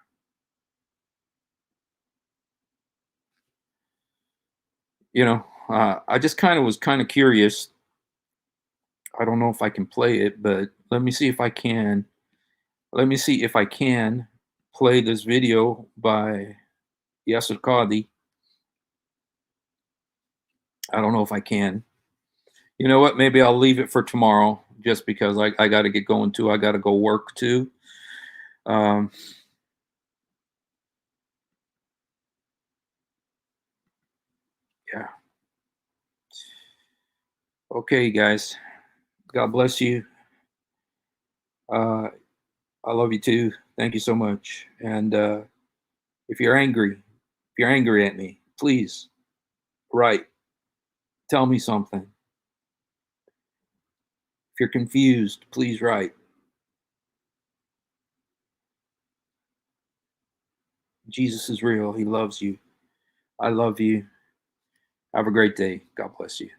You know, I just was kind of curious. I don't know if I can play it, but let me see if I can. Let me see if I can play this video by Yasser Qadhi. I don't know if I can. You know what? Maybe I'll leave it for tomorrow just because I got to get going too. I got to go work too. Yeah. Okay, guys. God bless you. I love you too. Thank you so much. And if you're angry at me, please write. Tell me something. If you're confused, please write. Jesus is real. He loves you. I love you. Have a great day. God bless you.